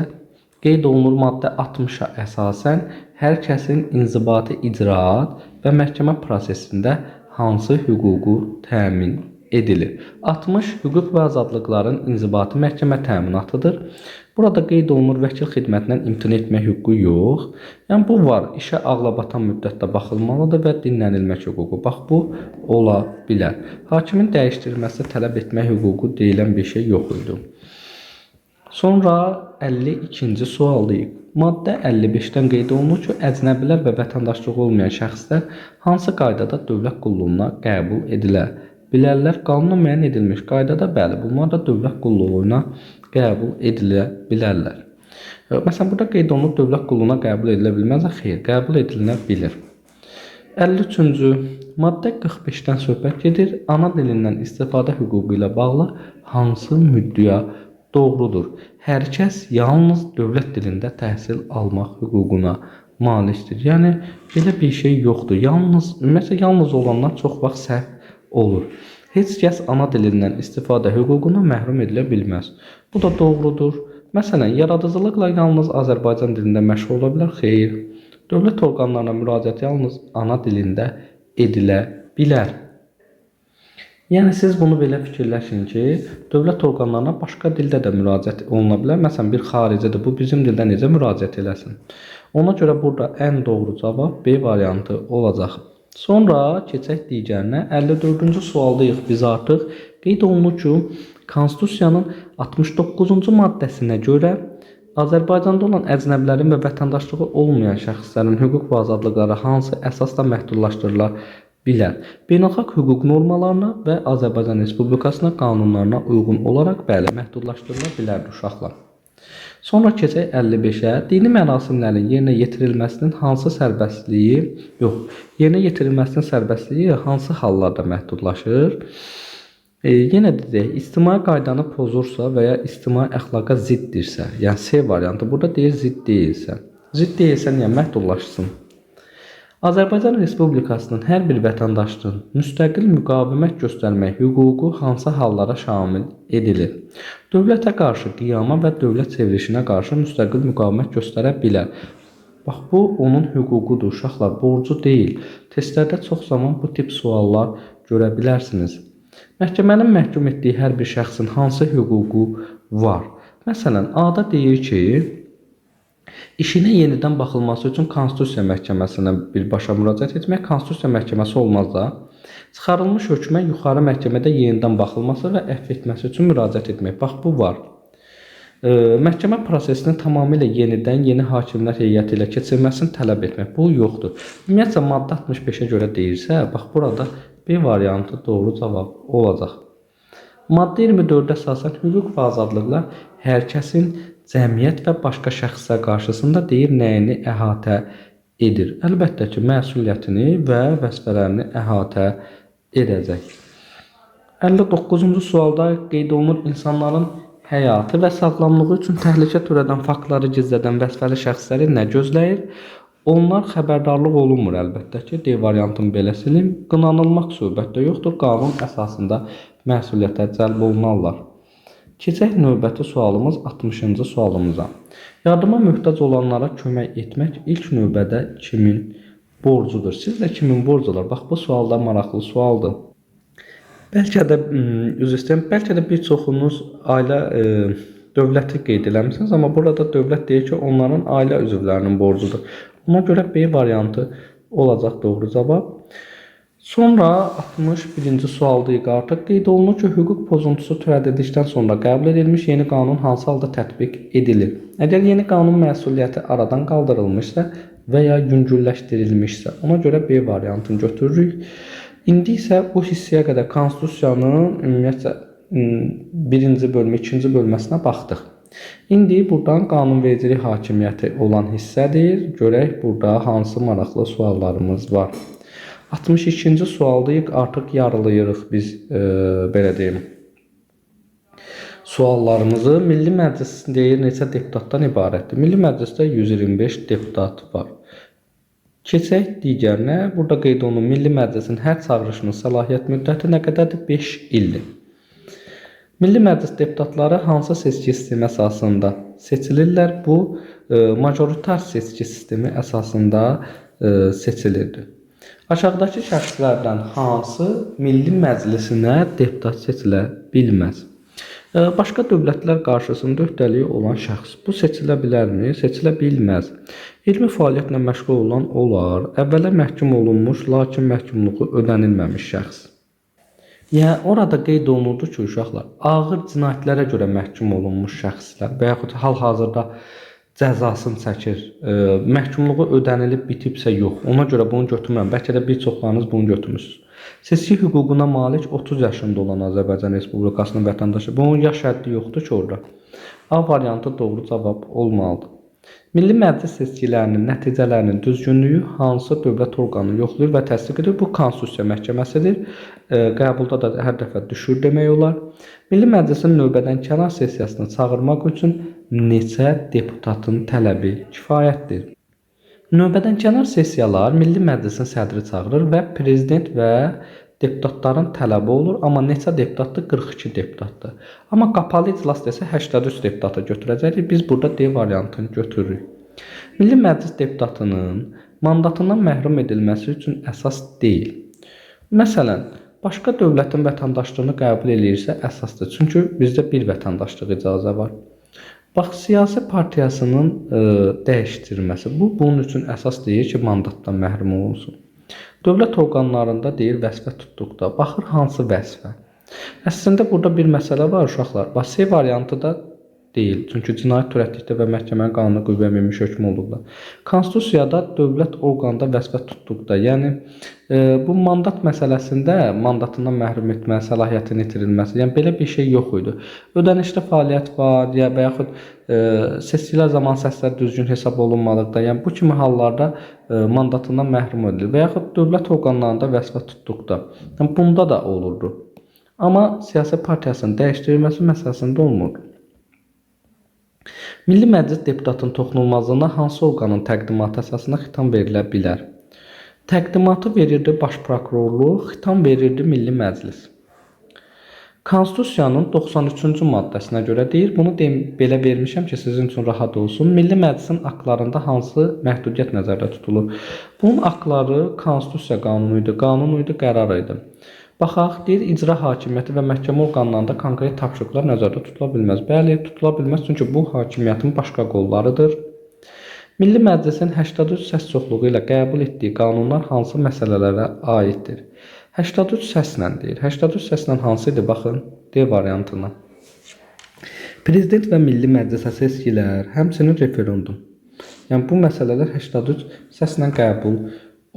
qeyd olunur maddə 60-a əsasən hər kəsin inzibati icraat və məhkəmə prosesində hansı hüququ təmin edilir? 60 hüquq və azadlıqların inzibati məhkəmə təminatıdır. Burada qeyd olunur vəkil xidmətindən imtina etmək hüququ yox. Yəni, bu var. İşə ağlabatan müddətdə baxılmalıdır və dinlənilmək hüququ. Bax, bu ola bilər. Hakimin dəyişdirilməsi tələb etmək hüququ deyilən bir şey yox idi. Sonra 52-ci sualdayıq. Maddə 55-dən qeyd olunur ki, əcnəbilər və vətəndaşlığı olmayan şəxslər hansı qaydada dövlət qulluğuna qəbul edilə bilərlər? Qanunla müəyyən edilmiş qaydada bəli, bunlar da dövlət qulluğuna qəbul edilə bilərlər. Məsələn, burada qeyd olunur dövlət qulluğuna qəbul edilə bilməz, xeyr, qəbul edilə bilir. 53-cü maddə 45-dən söhbət gedir. Ana dilindən istifadə hüququ ilə bağlı hansı müddəa doğrudur? Hər kəs yalnız dövlət dilində təhsil almaq hüququna malikdir. Yəni, belə bir şey yoxdur. Yalnız olanlar çox vaxt səhv olur. Heç kəs ana dilindən istifadə hüququna məhrum edilə bilməz. Bu da doğrudur. Məsələn, yaradıcılıqla yalnız Azərbaycan dilində məşğul ola bilər? Xeyr. Dövlət orqanlarına müraciət yalnız ana dilində edilə bilər. Yəni, siz bunu belə fikirləşin ki, dövlət orqanlarına başqa dildə də müraciət oluna bilər. Məsələn, bir xaricidir, bu bizim dildə necə müraciət eləsin? Ona görə burada ən doğru cavab B variantı olacaq. Sonra keçək digərinə. 54-cü sualdayıq biz artıq. Qeyd olunur ki, Konstitusiyanın 69-cu maddəsinə görə Azərbaycanda olan əcnəbilərin və vətəndaşlığı olmayan şəxslərin hüquq və azadlıqları hansı əsasla məhdudlaşdırıla bilər? Beynəlxalq hüquq normalarına və Azərbaycan Respublikasının qanunlarına uyğun olaraq bəli, məhdudlaşdırıla bilər uşaqlar. Sonra keçək 55-ə. Dini mərasimlərin yerinə yetirilməsinin sərbəstliyi hansı hallarda məhdudlaşır? Yenə deyək, ictimai qaydanı pozursa və ya ictimai əxlaqa ziddirsə, yəni C variantı, burada deyir zidd deyilsə. Zidd deyilsə niyə məhdudlaşsın? Azərbaycan Respublikasının hər bir vətəndaşının müstəqil müqavimət göstərmək hüququ hansı hallara şamil edilir? Dövlətə qarşı qiyama və dövlət çevrilişinə qarşı müstəqil müqavimət göstərə bilər. Bax, bu onun hüququdur uşaqlar, borcu deyil. Testlərdə çox zaman bu tip suallar görə bilərsiniz. Məhkəmənin məhkum etdiyi hər bir şəxsin hansı hüququ var? Məsələn, A-da deyir ki, işinə yenidən baxılması üçün Konstitusiya Məhkəməsinə birbaşa müraciət etmək, Konstitusiya Məhkəməsi olmaz da, çıxarılmış hökmə yuxarı məhkəmədə yenidən baxılması və əfv etməsi üçün müraciət etmək. Bax, bu var. Məhkəmə prosesini tamamilə yenidən yeni hakimlər heyəti ilə keçirilməsini tələb etmək. Bu yoxdur. Ümumiyyətlə, maddə 65-ə görə deyirsə, bax, burada B variantı doğru cavab olacaq. Maddə 24-də əsasən hüquq və azadlıqlar hər kəsin cəmiyyət və başqa şəxslər qarşısında deyir nəyini əhatə edir. Əlbəttə ki, məsuliyyətini və vəzifələrini əhatə edəcək. 59-cu sualda qeyd olunur insanların həyatı və sağlamlığı üçün təhlükə törədən faktları gizlədən vəzifəli şəxsləri nə gözləyir? Onlar xəbərdarlıq olunmur əlbəttə ki, D variantını belə silim. Qınanılmaq söhbətdə yoxdur, qanun əsasında məsuliyyətə cəlb olunarlar. Keçək növbəti sualımız 60-cı sualımıza. Yardıma möhtac olanlara kömək etmək ilk növbədə kimin borcudur? Sizdə kimin borcudur? Bax, bu sualda maraqlı sualdır. Bəlkə də, üzr istəyirəm, bəlkə də bir çoxunuz ailə dövləti qeyd eləmişsiniz, amma burada dövlət deyir ki, onların ailə üzvlərinin borcudur. Ona görə B variantı olacaq doğru cavab. Sonra 61-ci sualdayıq artıq. Qeyd olunur ki, hüquq pozuntusu törədildikdən sonra qəbul edilmiş yeni qanun hansı halda tətbiq edilir? Əgər yeni qanun məsuliyyəti aradan qaldırılmışsa və ya yüngülləşdirilmişsə, ona görə B variantını götürürük. İndi isə bu hissəyə qədər Konstitusiyanın ümumiyyətlə 1-ci bölmə, 2-ci bölməsinə baxdıq. İndi buradan qanunvericilik hakimiyyəti olan hissədir. Görək burada hansı maraqlı suallarımız var. 62-ci sualdayıq, artıq yarılayırıq biz, belə deyim, suallarımızı. Milli Məclis deyir neçə deputatdan ibarətdir? Milli Məclisdə 125 deputat var. Keçək digərinə. Burada qeyd olunur, Milli Məclisin hər çağırışının səlahiyyət müddəti nə qədərdir? 5 ildir. Milli Məclis deputatları hansı seçki sistemi əsasında seçilirlər? Bu, majoritar seçki sistemi əsasında seçilirdi. Aşağıdakı şəxslərdən hansı Milli Məclisinə deputat seçilə bilməz? Başqa dövlətlər qarşısında öhdəliyi olan şəxs. Bu seçilə bilərmi? Seçilə bilməz. Elmi fəaliyyətlə məşğul olan olar. Əvvələ məhkum olunmuş, lakin məhkumluğu ödənilməmiş şəxs. Yəni, orada qeyd olunurdu ki, uşaqlar, ağır cinayətlərə görə məhkum olunmuş şəxslər və yaxud hal-hazırda cəzasını çəkir, məhkumluğu ödənilib bitibsə yox. Ona görə bunu götürmürəm. Bəlkə də bir çoxlarınız bunu götürmürsünüz. Seçki hüququna malik 30 yaşında olan Azərbaycan Respublikasının vətəndaşı. Bunun yaş həddi yoxdur ki orada. A variantı doğru cavab olmalıdır. Milli Məclis seçkilərinin nəticələrinin düzgünlüyü hansı dövlət orqanı yoxlayır və təsdiq edir? Bu Konstitusiya Məhkəməsidir. Qəbulda da hər dəfə düşür demək olar. Milli Məclisin növbədən kənar sessiyasını çağırmaq üçün neçə deputatın tələbi kifayətdir? Növbədən kənar sessiyalar Milli Məclisin sədri çağırır və prezident və deputatların tələbi olur. Amma neçə deputatdır? 42 deputatdır. Amma qapalı iclas desə 83 deputata götürəcəkdir. Biz burada D variantını götürürük. Milli Məclis deputatının mandatından məhrum edilməsi üçün əsas deyil. Məsələn, başqa dövlətin vətəndaşlığını qəbul edirsə əsasdır. Çünki bizdə bir vətəndaşlıq icazə var. Bax, siyasi partiyasının dəyişdirilməsi. Bunun üçün əsas deyir ki, mandatdan məhrum olunsun. Dövlət orqanlarında deyir vəzifə tutduqda. Baxır hansı vəzifə? Əslində burada bir məsələ var uşaqlar. Bax, C variantı da deyil. Çünki cinayət törətdikdə və məhkəmənin qanuna qüvvəyə minmiş hökm olduqda. Konstitusiyada dövlət orqanında vəzifə tutduqda, yəni bu mandat məsələsində mandatından məhrum etmə, səlahiyyətin itirilməsi, yəni belə bir şey yox idi. Ödənişli fəaliyyət var, ya və yaxud seçkilər zaman səslər düzgün hesab olunmadıqda, yəni bu kimi hallarda mandatından məhrum edilir və yaxud dövlət orqanlarında vəzifə tutduqda. Yəni bunda da olurdu. Amma siyasi partiyasının dəyişdirilməsi məsələsində olmurdu. Milli Məclis deputatının toxunulmazlığına hansı orqanın təqdimatı əsasında xitam verilə bilər? Təqdimatı verirdi Baş Prokurorluq, xitam verirdi Milli Məclis. Konstitusiyanın 93-cü maddəsinə görə deyir, bunu belə vermişəm ki, sizin üçün rahat olsun. Milli Məclisin aktlarında hansı məhdudiyyət nəzərdə tutulur? Bunun aktları Konstitusiya qanunu idi, qərar idi. Baxaq, deyir, icra hakimiyyəti və məhkəmə orqanlarında konkret tapşırıqlar nəzərdə tutula bilməz. Bəli, tutula bilməz, çünki bu hakimiyyətin başqa qollarıdır. Milli Məclisin 83 səs çoxluğu ilə qəbul etdiyi qanunlar hansı məsələlərə aiddir? 83 səslə deyir. 83 səslə hansı idi? Baxın, D variantına. Prezident və Milli Məclisə seçkilər, həmçinin referendum. Yəni bu məsələlər 83 səslə qəbul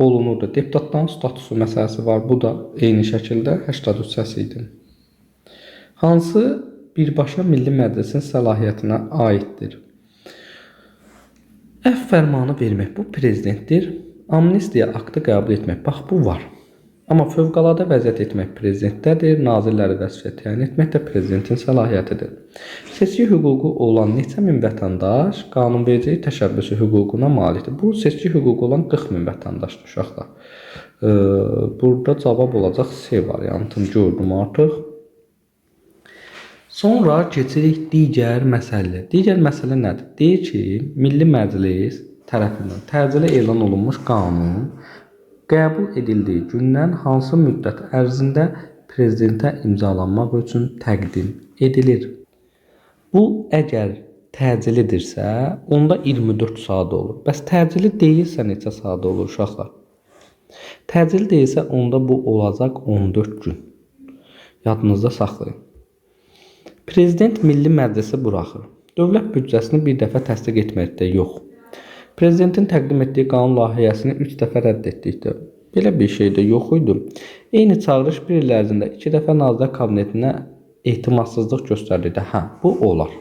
olunurdu. Deputatların statusu məsələsi var. Bu da eyni şəkildə 83 səs idi. Hansı birbaşa Milli Məclisin səlahiyyətinə aiddir? Əfv fərmanı vermək, bu prezidentdir. Amnistiya aktı qəbul etmək, bax bu var. Amma fövqəladə vəziyyət etmək prezidentdədir, nazirləri vəzifəyə təyin etmək də prezidentin səlahiyyətidir. Seçki hüququ olan neçə min vətəndaş qanunvericilik təşəbbüsü hüququna malikdir? Bu seçki hüququ olan 40 min vətəndaşdır uşaqlar. Burada cavab olacaq C variantını gördüm artıq. Sonra keçirik digər məsələ. Digər məsələ nədir? Deyir ki, Milli Məclis tərəfindən təcili elan olunmuş qanun qəbul edildiyi gündən hansı müddət ərzində prezidentə imzalanmaq üçün təqdim edilir? Bu əgər təcilidirsə, onda 24 saat olur. Bəs təcili deyilsə neçə saat olur uşaqlar? Təcili deyilsə onda bu olacaq 14 gün. Yadınızda saxlayın. Prezident Milli Məclisi buraxır. Dövlət büdcəsini bir dəfə təsdiq etməkdə yox. Prezidentin təqdim etdiyi qanun layihəsini 3 dəfə rədd etdikdə belə bir şey də yox idi. Eyni çağırış bir il ərzində 2 dəfə Nazirlər Kabinetinə etimadsızlıq göstərdikdə, bu olar.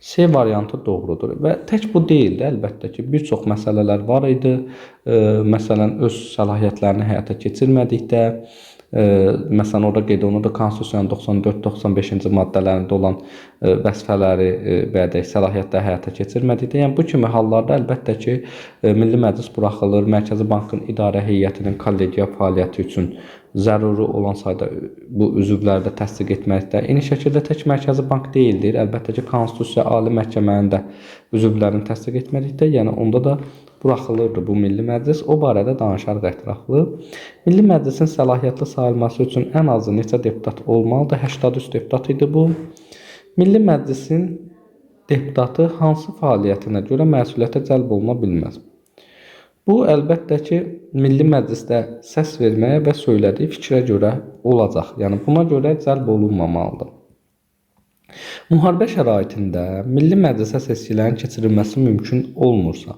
C variantı doğrudur və tək bu deyildi, əlbəttə ki, bir çox məsələlər var idi. Məsələn, öz səlahiyyətlərini həyata keçirmədikdə, məsələn, orada qeyd olunurdu, Konstitusiyanın 94-95-ci maddələrində olan vəzifələri və ya səlahiyyətləri həyata keçirmədikdə, yəni bu kimi hallarda əlbəttə ki, Milli Məclis buraxılır, Mərkəzi Bankın idarə heyətinin kollegiya fəaliyyəti üçün zəruri olan sayda bu üzvləri də təsdiq etməkdə. Eyni şəkildə tək Mərkəzi Bank deyildir, əlbəttə ki, Konstitusiya Ali Məhkəmənin də üzvlərini təsdiq etmədikdə, yəni onda da buraxılırdı bu Milli Məclis. O barədə danışarıq ətraflı. Milli Məclisin səlahiyyətli sayılması üçün ən azı neçə deputat olmalıdır? 83 deputat idi bu. Milli Məclisin deputatı hansı fəaliyyətinə görə məsuliyyətə cəlb oluna bilməz? Bu, əlbəttə ki, Milli Məclisdə səs verməyə və söylədiyi fikrə görə olacaq. Yəni, buna görə cəlb olunmamalıdır. Müharibə şəraitində Milli Məclisə seçkilərin keçirilməsi mümkün olmursa,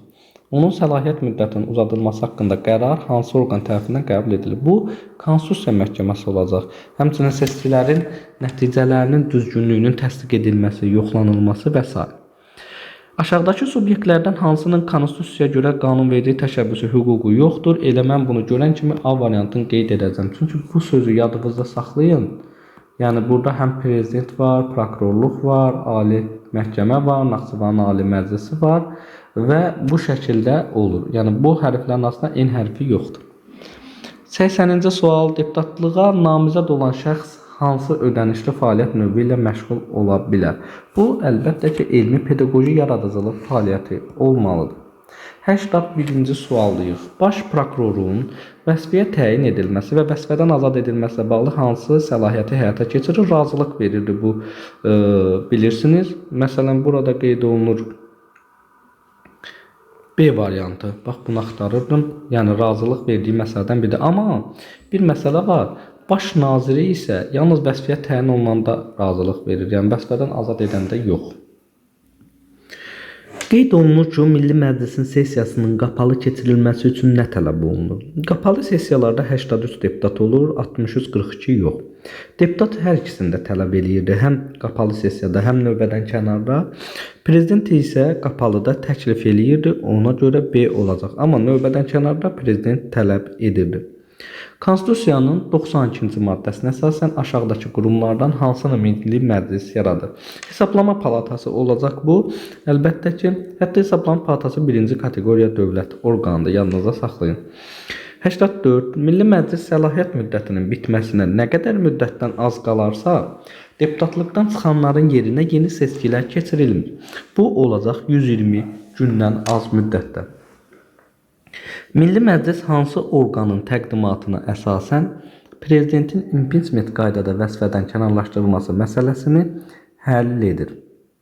onun səlahiyyət müddətinin uzadılması haqqında qərar hansı orqan tərəfindən qəbul edilir? Bu, Konstitusiya Məhkəməsi olacaq. Həmçinin seçkilərin nəticələrinin düzgünlüyünün təsdiq edilməsi, yoxlanılması və s. Aşağıdakı subyektlərdən hansının Konstitusiyaya görə qanunvericilik təşəbbüsü hüququ yoxdur? Elə mən bunu görən kimi A variantını qeyd edəcəm. Çünki bu sözü yadınızda saxlayın. Yəni, burada həm prezident var, prokurorluq var, Ali Məhkəmə var, Naxçıvanın Ali Məclisi var və bu şəkildə olur. Yəni, bu hərflərin arasında N hərfi yoxdur. 80-ci sual, deputatlığa namizəd olan şəxs hansı ödənişli fəaliyyət növü ilə məşğul ola bilər? Bu, əlbəttə ki, elmi pedaqoji yaradıcılıq fəaliyyəti olmalıdır. 81-ci suallıyıq. Baş prokurorun vəzifəyə təyin edilməsi və vəzifədən azad edilməsi bağlı hansı səlahiyyəti həyata keçirir? Razılıq verirdi bu, bilirsiniz. Məsələn, burada qeyd olunur B variantı. Bax, bunu axtarırdım. Yəni, razılıq verdiyi məsələdən biridir. Amma bir məsələ var. Baş naziri isə yalnız vəzifəyə təyin olunanda razılıq verir. Yəni, vəzifədən azad edəndə yox. Qeyd olunur ki, Milli Məclisin sessiyasının qapalı keçirilməsi üçün nə tələb olunur? Qapalı sessiyalarda 83 deputat olur, 63-42 yox. Deputat hər ikisində tələb eləyirdi, həm qapalı sessiyada, həm növbədən kənarda. Prezident isə qapalıda təklif eləyirdi, ona görə B olacaq. Amma növbədən kənarda prezident tələb edirdi. Konstitusiyanın 92-ci maddəsinə əsasən aşağıdakı qurumlardan hansını Milli Məclis yaradır? Hesablama palatası olacaq bu. Əlbəttə ki, hətta Hesablama palatası birinci kateqoriya dövlət orqanıdır, yadınızda saxlayın. 84. Milli Məclis səlahiyyət müddətinin bitməsinə nə qədər müddətdən az qalarsa, deputatlıqdan çıxanların yerinə yeni seçkilər keçirilmir. Bu olacaq 120 gündən az müddətdə. Milli Məclis hansı orqanın təqdimatına əsasən prezidentin impeachment qaydada vəzifədən kənarlaşdırılması məsələsini həll edir?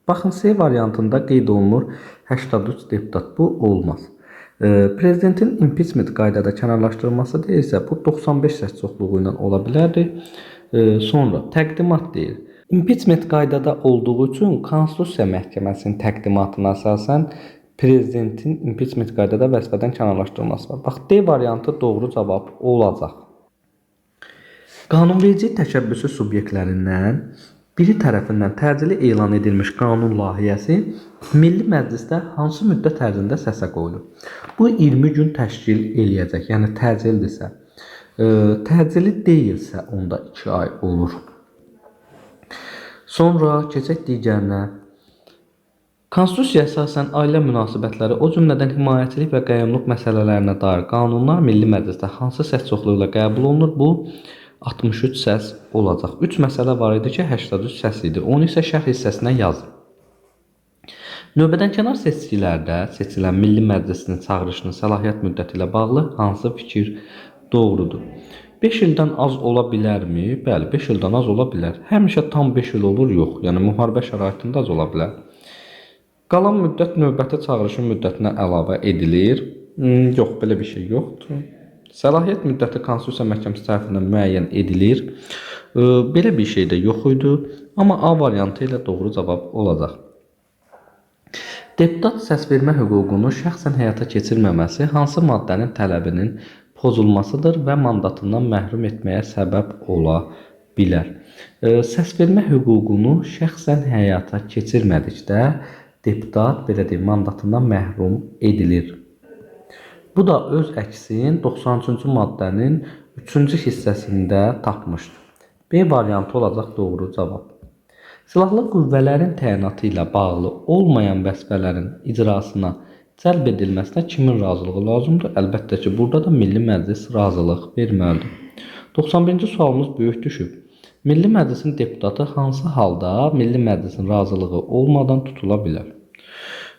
Baxın, C variantında qeyd olunur 83 deputat. Bu olmaz. Prezidentin impeachment qaydada kənarlaşdırılması deyilsə, bu 95 səs çoxluğu ilə ola bilərdi. Sonra təqdimat deyil. Impeachment qaydada olduğu üçün Konstitusiya Məhkəməsinin təqdimatına əsasən prezidentin impeachment qaydada vəzifədən kənarlaşdırılması var. Bax, D variantı doğru cavab olacaq. Qanunverici təşəbbüsü subyektlərindən biri tərəfindən təcili elan edilmiş qanun layihəsi Milli Məclisdə hansı müddət ərzində səsə qoyulur? Bu 20 gün təşkil eləyəcək, yəni təcildirsə. Təcili deyilsə, onda 2 ay olur. Sonra keçək digərinə. Konstitusiyaya əsasən ailə münasibətləri, o cümlədən himayəçilik və qəyyumluq məsələlərinə dair qanunlar Milli Məclisdə hansı səs çoxluğu ilə qəbul olunur? Bu 63 səs olacaq. 3 məsələ var idi ki, 83 səs idi. Onu isə şərh hissəsinə yazın. Növbədənkənar seçkilərdə seçilən Milli Məclisin çağırışının səlahiyyət müddəti ilə bağlı hansı fikir doğrudur? 5 ildən az ola bilərmi? Bəli, 5 ildən az ola bilər. Həmişə tam 5 il olur, yox. Yəni müharibə şəraitində az ola bilər. Qalan müddət növbəti çağırışın müddətinə əlavə edilir. Yox, belə bir şey yoxdur. Səlahiyyət müddəti Konstitusiya Məhkəməsi tərəfindən müəyyən edilir. Belə bir şey də yox idi, amma A variantı ilə doğru cavab olacaq. Deputat səsvermə hüququnu şəxsən həyata keçirməməsi hansı maddənin tələbinin pozulmasıdır və mandatından məhrum etməyə səbəb ola bilər? Səsvermə hüququnu şəxsən həyata keçirmədikdə deputat belə deyim, mandatından məhrum edilir. Bu da öz əksini 93-cü maddənin 3-cü hissəsində tapmışdır. B variantı olacaq doğru cavab. Silahlı qüvvələrin təyinatı ilə bağlı olmayan vəzifələrin icrasına cəlb edilməsinə kimin razılığı lazımdır? Əlbəttə ki, burada da Milli Məclis razılıq verməlidir. 91-ci sualımız böyük düşüb. Milli Məclisin deputatı hansı halda Milli Məclisin razılığı olmadan tutula bilər?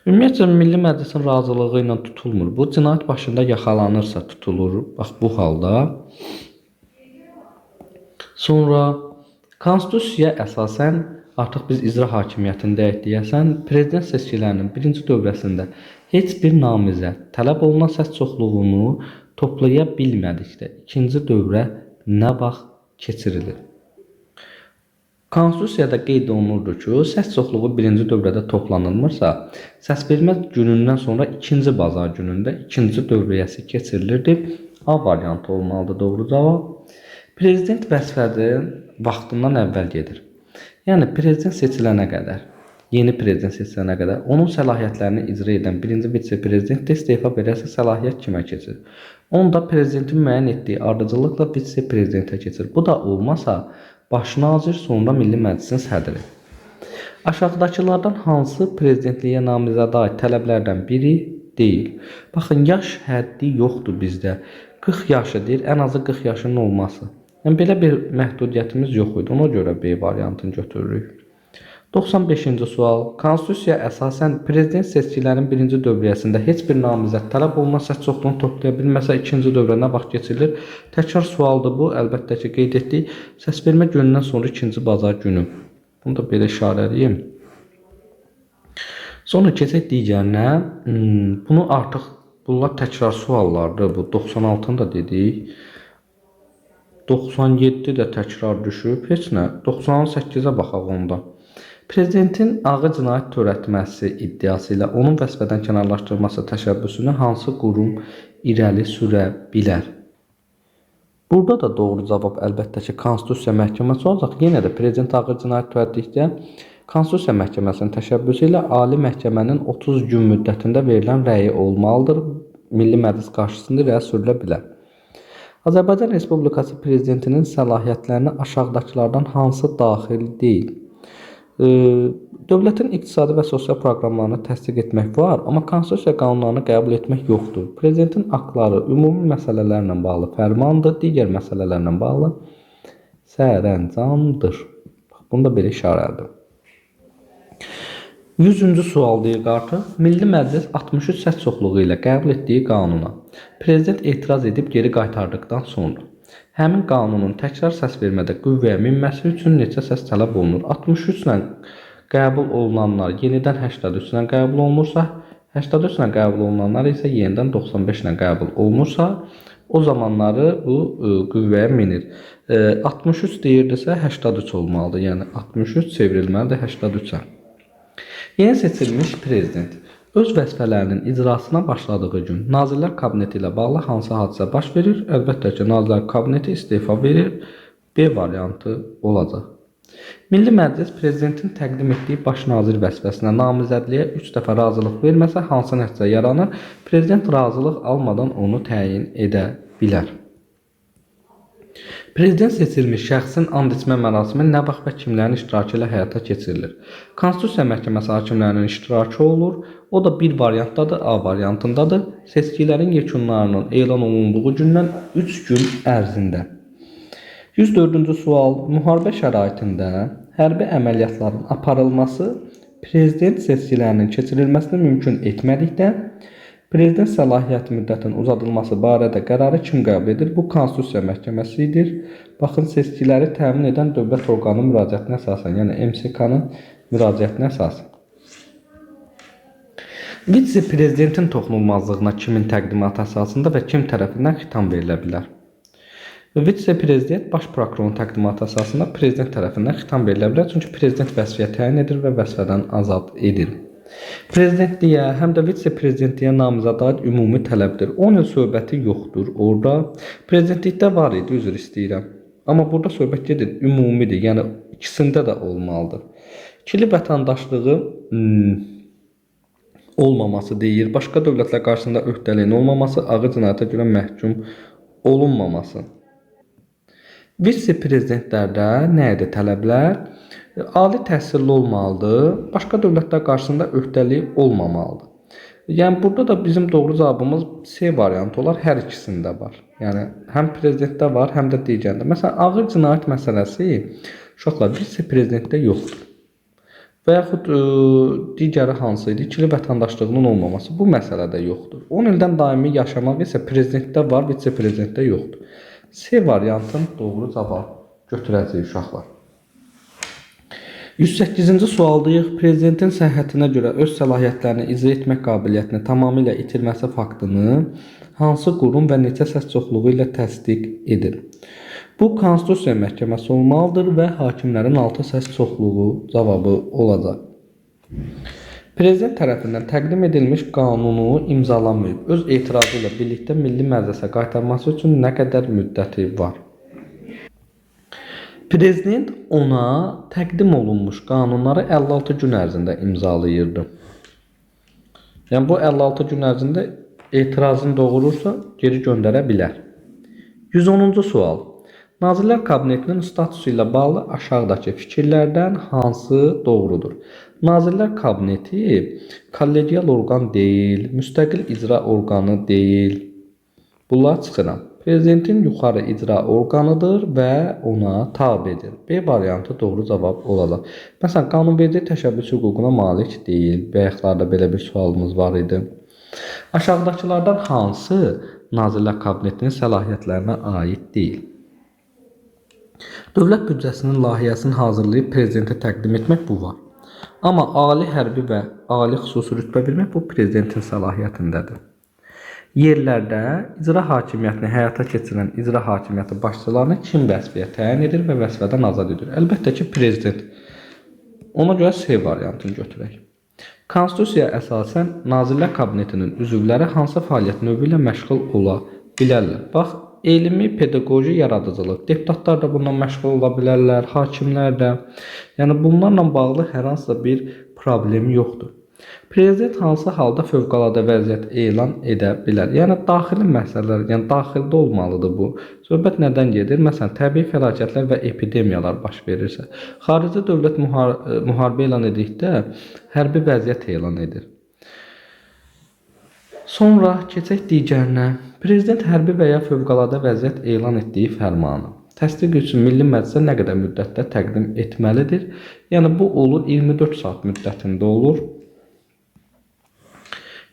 Ümumiyyətlə, Milli Məclisin razılığı ilə tutulmur. Bu, cinayət başında yaxalanırsa tutulur. Bax, bu halda. Sonra, Konstitusiyaya əsasən, artıq biz icra hakimiyyətindəyik deyəsən, prezident seçkilərinin birinci dövrəsində heç bir namizəd tələb olunan səs çoxluğunu toplaya bilmədikdə ikinci dövrə nə vaxt keçirilir? Konstitusiyada qeyd olunurdu ki, səs çoxluğu birinci dövrədə toplanılmırsa, səsvermə günündən sonra ikinci bazar günündə ikinci dövrəsi keçirilirdi. A variantı olmalıdır doğru cavab. Prezident vəzifədən vaxtından əvvəl gedir. Yəni, prezident seçilənə qədər, yeni prezident seçilənə qədər onun səlahiyyətlərini icra edən birinci vitse-prezident də istefa verərsə səlahiyyət kimə keçir? Onda prezidentin müəyyən etdiyi ardıcıllıqla vitse-prezidentə keçir. Bu da olmasa, Baş nazir, sonra Milli Məclisin sədri. Aşağıdakılardan hansı prezidentliyə namizədə aid tələblərdən biri deyil? Baxın, yaş həddi yoxdur bizdə. 40 yaşıdır, ən azı 40 yaşının olması. Yəni, belə bir məhdudiyyətimiz yox idi. Ona görə B variantını götürürük. 95-ci sual. Konstitusiyaya əsasən prezident seçkilərinin birinci dövrəsində heç bir namizəd tələb olunan səs çoxluğunu toplaya bilməsə ikinci dövrə nə vaxt keçirilir? Təkrar sualdır bu. Əlbəttə ki, qeyd etdik. Səsvermə günündən sonra ikinci bazar günü. Bunu da belə işarələyim. Sonra keçək digərinə. Bunu artıq, bunlar təkrar suallardır. Bu 96-ını da dedik. 97 də təkrar düşüb. Heç nə. 98-ə baxaq onda. Prezidentin ağır cinayət törətməsi iddiası ilə onun vəzifədən kənarlaşdırılması təşəbbüsünü hansı qurum irəli sürə bilər? Burada da doğru cavab əlbəttə ki, Konstitusiya Məhkəməsi olacaq. Yenə də prezident ağır cinayət törətdikdə Konstitusiya Məhkəməsinin təşəbbüsü ilə Ali Məhkəmənin 30 gün müddətində verilən rəyi olmalıdır. Milli Məclis qarşısında rəy sürülə bilər. Azərbaycan Respublikası Prezidentinin səlahiyyətlərinə aşağıdakılardan hansı daxil deyil? Dövlətin iqtisadi və sosial proqramlarını təsdiq etmək var, amma konstitusiya qanunlarını qəbul etmək yoxdur. Prezidentin aktları ümumi məsələlərlə bağlı fərmandır, digər məsələlərlə bağlı sərəncamdır. Bunu da belə işarəlidir. 100-cü sual deyir artıq. Milli Məclis 63 səs çoxluğu ilə qəbul etdiyi qanuna prezident etiraz edib geri qaytardıqdan sonra həmin qanunun təkrar səs vermədə qüvvəyə minməsi üçün neçə səs tələb olunur? 63 ilə qəbul olunanlar yenidən 83 ilə qəbul olunursa, 83 ilə qəbul olunanlar isə yenidən 95 ilə qəbul olunursa, o zamanları bu qüvvəyə minir. 63 deyirdisə 83 olmalıdır. Yəni 63 çevrilməlidir 83-ə. Yeni seçilmiş prezident öz vəzifələrinin icrasına başladığı gün Nazirlər Kabineti ilə bağlı hansı hadisə baş verir? Əlbəttə ki, Nazirlər Kabineti istefa verir. B variantı olacaq. Milli Məclis prezidentin təqdim etdiyi baş nazir vəzifəsinə namizədliyə 3 dəfə razılıq verməsə hansı nəticə yaranır? Prezident razılıq almadan onu təyin edə bilər. Prezident seçilmiş şəxsin and içmə mərasimi nə vaxt və kimlərin iştirakı ilə həyata keçirilir? Konstitusiya Məhkəməsi hakimlərinin iştirakı olur. O da bir variantdadır, A variantındadır. Seçkilərin yekunlarının elan olunduğu gündən 3 gün ərzində. 104-cü sual. Müharibə şəraitində hərbi əməliyyatların aparılması prezident seçkilərinin keçirilməsini mümkün etmədikdə prezident səlahiyyəti müddətinin uzadılması barədə qərarı kim qəbul edir? Bu Konstitusiya Məhkəməsidir. Baxın, seçkiləri təmin edən dövlət orqanının müraciətinə əsasən, yəni MSK-nın müraciətinə əsasən. Vitse-prezidentin toxunulmazlığına kimin təqdimatı əsasında və kim tərəfindən xitam verilə bilər? Vitse-prezident baş prokurorun təqdimatı əsasında prezident tərəfindən xitam verilə bilər. Çünki prezident vəzifəyə təyin edir və vəzifədən azad edilir. Prezidentliyə, həm də vitse-prezidentliyə namizədə aid ümumi tələbdir. 10 il söhbəti yoxdur orada. Prezidentlikdə var idi, üzr istəyirəm. Amma burada söhbət gedir, ümumidir. Yəni ikisində də olmalıdır. İkili vətəndaşlığı olmaması deyir. Başqa dövlətlər qarşısında öhdəliyin olmaması, ağır cinayətə görə məhkum olunmaması. Vitse-prezidentlərdə nə idi tələblər? Ali təhsilli olmalıdır, başqa dövlətlər qarşısında öhdəliyi olmamalıdır. Yəni burada da bizim doğru cavabımız C variantı olar, hər ikisində var. Yəni həm prezidentdə var, həm də digərində. Məsələn, ağır cinayət məsələsi uşaqlar vitse-prezidentdə yoxdur. Və yaxud digəri hansı idi? İkili vətəndaşlığının olmaması bu məsələdə yoxdur. 10 ildən daimi yaşamaq isə prezidentdə var, vitse-prezidentdə yoxdur. C variantın doğru cavab götürəcəyik uşaqlar. 108-ci sualdayıq. Prezidentin səhhətinə görə öz səlahiyyətlərini icra etmək qabiliyyətini tamamilə itirməsi faktını hansı qurum və neçə səs çoxluğu ilə təsdiq edir? Bu Konstitusiya Məhkəməsi olmalıdır və hakimlərin 6 səs çoxluğu cavabı olacaq. Prezident tərəfindən təqdim edilmiş qanunu imzalamayıb, öz etirazı ilə birlikdə Milli Məclisə qaytarması üçün nə qədər müddəti var? Prezident ona təqdim olunmuş qanunları 56 gün ərzində imzalayırdı. Yəni bu 56 gün ərzində etirazını doğurursa geri göndərə bilər. 110-cu sual. Nazirlər Kabinetinin statusu ilə bağlı aşağıdakı fikirlərdən hansı doğrudur? Nazirlər Kabineti kollegial orqan deyil, müstəqil icra orqanı deyil. Bunlar çıxıram. Prezidentin yuxarı icra orqanıdır və ona tabedir. B variantı doğru cavab olacaq. Məsələn, qanunverici təşəbbüs hüququna malik deyil. Bayaqlarda belə bir sualımız var idi. Aşağıdakılardan hansı Nazirlər Kabinetinin səlahiyyətlərinə aid deyil? Dövlət büdcəsinin layihəsini hazırlayıb prezidentə təqdim etmək bu var. Amma ali hərbi və ali xüsusi rütbə vermək bu prezidentin səlahiyyətindədir. Yerlərdə icra hakimiyyətini həyata keçirən icra hakimiyyəti başçılarını kim vəzifəyə təyin edir və vəzifədən azad edir? Əlbəttə ki, prezident. Ona görə C variantını götürək. Konstitusiyaya əsasən Nazirlər Kabinetinin üzvləri hansı fəaliyyət növü ilə məşğul ola bilərlər? Bax, elmi, pedaqoji, yaradıcılıq. Deputatlar da bundan məşğul ola bilərlər, hakimlər də. Yəni bunlarla bağlı hər hansısa bir problem yoxdur. Prezident hansı halda fövqəladə vəziyyət elan edə bilər? Yəni daxili məsələlər, yəni daxildə olmalıdır bu. Söhbət nədən gedir? Məsələn, təbii fəlakətlər və epidemiyalar baş verirsə, xarici dövlət müharibə elan edikdə hərbi vəziyyət elan edir. Sonra keçək digərinə. Prezident hərbi və ya fövqəladə vəziyyət elan etdiyi fərmanı təsdiq üçün Milli Məclisə nə qədər müddətdə təqdim etməlidir? Yəni bu olur 24 saat müddətində olur.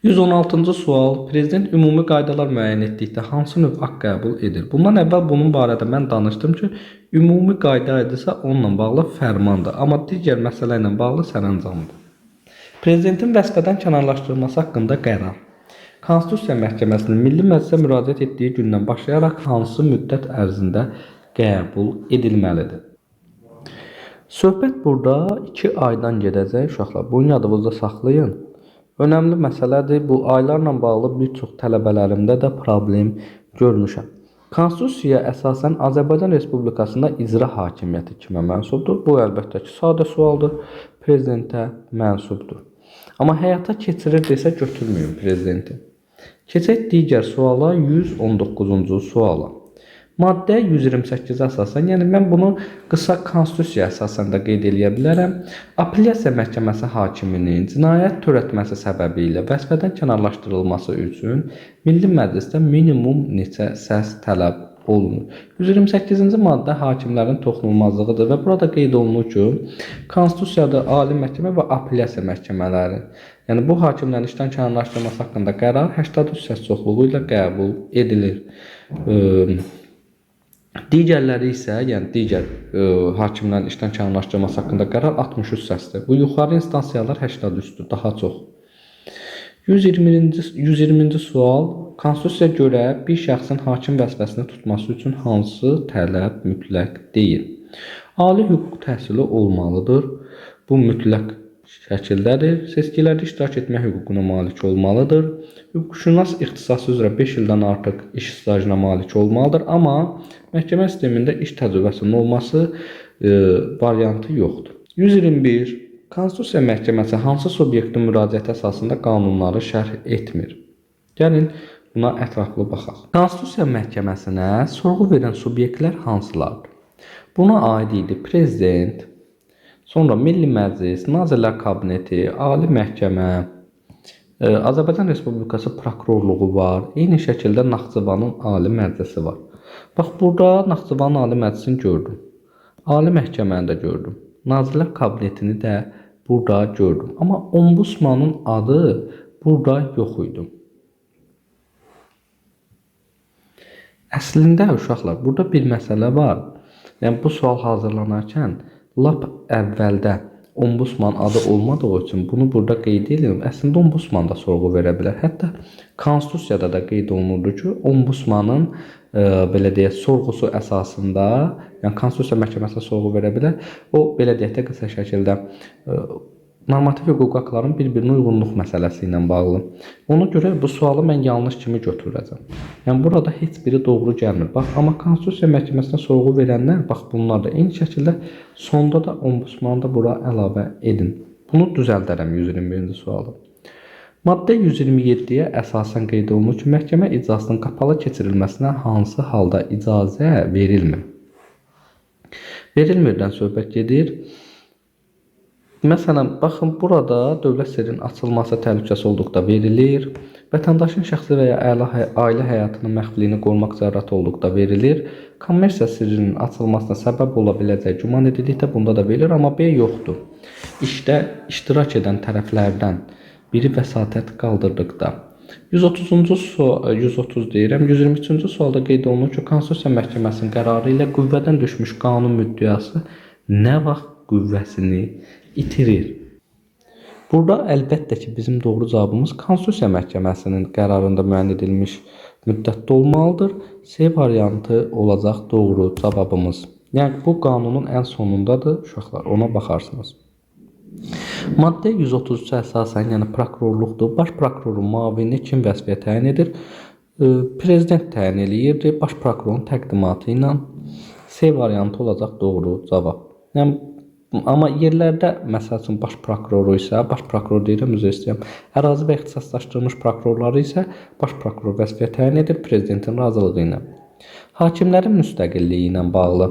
116-cı sual. Prezident ümumi qaydalar müəyyən etdikdə hansı növ akt qəbul edir? Bundan əvvəl bunun barədə mən danışdım ki, ümumi qayda idisə onunla bağlı fərmandır, amma digər məsələ ilə bağlı sərəncamdır. Prezidentin vəzifədən kənarlaşdırılması haqqında qərar. Konstitusiya Məhkəməsinin Milli Məclisə müraciət etdiyi gündən başlayaraq hansı müddət ərzində qəbul edilməlidir? Söhbət burada 2 aydan gedəcək uşaqlar. Bunu yadınızda saxlayın. Önəmli məsələdir. Bu aylarla bağlı bir çox tələbələrimdə də problem görmüşəm. Konstitusiyaya əsasən Azərbaycan Respublikasında icra hakimiyyəti kimə mənsubdur? Bu əlbəttə ki, sadə sualdır. Prezidentə mənsubdur. Amma həyata keçirir desə götürməyin prezidenti. Keçək digər suala, 119-cu suala. Maddə 128 əsasən, yəni mən bunu qısa konstitusiya əsasən də qeyd edə bilərəm. Apellyasiya məhkəməsi hakiminin cinayət törətməsi səbəbilə vəzifədən kənarlaşdırılması üçün Milli Məclisdə minimum neçə səs tələb olunur? 128-ci maddə hakimlərin toxunulmazlığıdır və burada qeyd olunur ki, konstitusiyada ali məhkəmə və apellyasiya məhkəmələri, yəni bu hakimlərin işdən kənarlaşdırılması haqqında qərar 83 səs çoxluğu ilə qəbul edilir. Digərləri isə, yəni digər hakimlərin işdən kənarlaşdırılması haqqında qərar 63 səsdir. Bu yuxarı instansiyalar 83-dür, daha çox. 120-ci sual. Konstitusiyaya görə bir şəxsin hakim vəzifəsini tutması üçün hansı tələb mütləq deyil? Ali hüquq təhsili olmalıdır. Bu mütləq şəkildədir. Seçkilərdə iştirak etmə hüququna malik olmalıdır. Hüquqşünas ixtisası üzrə 5 ildən artıq iş stajına malik olmalıdır. Amma məhkəmə sistemində iş təcrübəsinin olması variantı yoxdur. 121. Konstitusiya Məhkəməsi hansı subyektin müraciəti əsasında qanunları şərh etmir? Gəlin buna ətraflı baxaq. Konstitusiya Məhkəməsinə sorğu verən subyektlər hansılardır? Buna aid idi prezident, sonra Milli Məclis, Nazirlər Kabineti, Ali Məhkəmə, Azərbaycan Respublikası prokurorluğu var. Eyni şəkildə Naxçıvanın Ali Məclisi var. Bax, burada Naxçıvanın Ali Məclisini gördüm. Ali Məhkəməni də gördüm. Nazirlər Kabinetini də burada gördüm. Amma Ombudsmanın adı burada yox idi. Əslində uşaqlar, burada bir məsələ var. Yəni bu sual hazırlanarkən lap əvvəldə Ombudsman adı olmadığı üçün bunu burada qeyd edirəm. Əslində Ombudsman da sorğu verə bilər. Hətta Konstitusiyada da qeyd olunurdu ki, Ombudsmanın belə deyək, sorğusu əsasında, yəni Konstitusiya Məhkəməsinə sorğu verə bilər. O belə deyək də qısa şəkildə normativ hüquq aktların bir-birinə uyğunluq məsələsi ilə bağlı. Ona görə bu sualı mən yanlış kimi götürəcəm. Yəni burada heç biri doğru gəlmir. Bax, amma Konstitusiya Məhkəməsinə sorğu verənlər, bax bunlar da eyni şəkildə sonda da Ombudsmanı da bura əlavə edin. Bunu düzəldərəm 121-ci sualı. Maddə 127-yə əsasən qeyd olunur ki, məhkəmə iclasının qapalı keçirilməsinə hansı halda icazə verilmir? Verilmirdən söhbət gedir. Məsələn, baxın, burada dövlət sirrinin açılması təhlükəsi olduqda verilir. Vətəndaşın şəxsi və ya ailə həyatının məxfiliyini qorumaq zərurəti olduqda verilir. Kommersiya sirrinin açılmasına səbəb ola biləcək güman edildikdə bunda da verilir, amma B yoxdur. İşdə iştirak edən tərəflərdən biri vəsatət qaldırdıqda. 130 deyirəm. 123-cü sualda qeyd olunur ki, Konstitusiya Məhkəməsinin qərarı ilə qüvvədən düşmüş qanun müddəası nə vaxt qüvvəsini itirir? Burada əlbəttə ki, bizim doğru cavabımız Konstitusiya Məhkəməsinin qərarında müəyyən edilmiş müddətdə olmalıdır. C variantı olacaq doğru cavabımız. Yəni bu qanunun ən sonundadır uşaqlar, ona baxarsınız. Maddə 133 əsasən, yəni prokurorluqdur. Baş prokurorun müavini kim vəzifəyə təyin edir? Prezident təyin eləyirdi. Baş prokurorun təqdimatı ilə C variantı olacaq doğru cavab. Yəni Amma yerlərdə məsəl üçün baş prokuroru isə, baş prokuror deyirəm, üzr istəyirəm, ərazi və ixtisaslaşdırılmış prokurorları isə baş prokuror vəzifəyə təyin edir prezidentin razılığı ilə. Hakimlərin müstəqilliyi ilə bağlı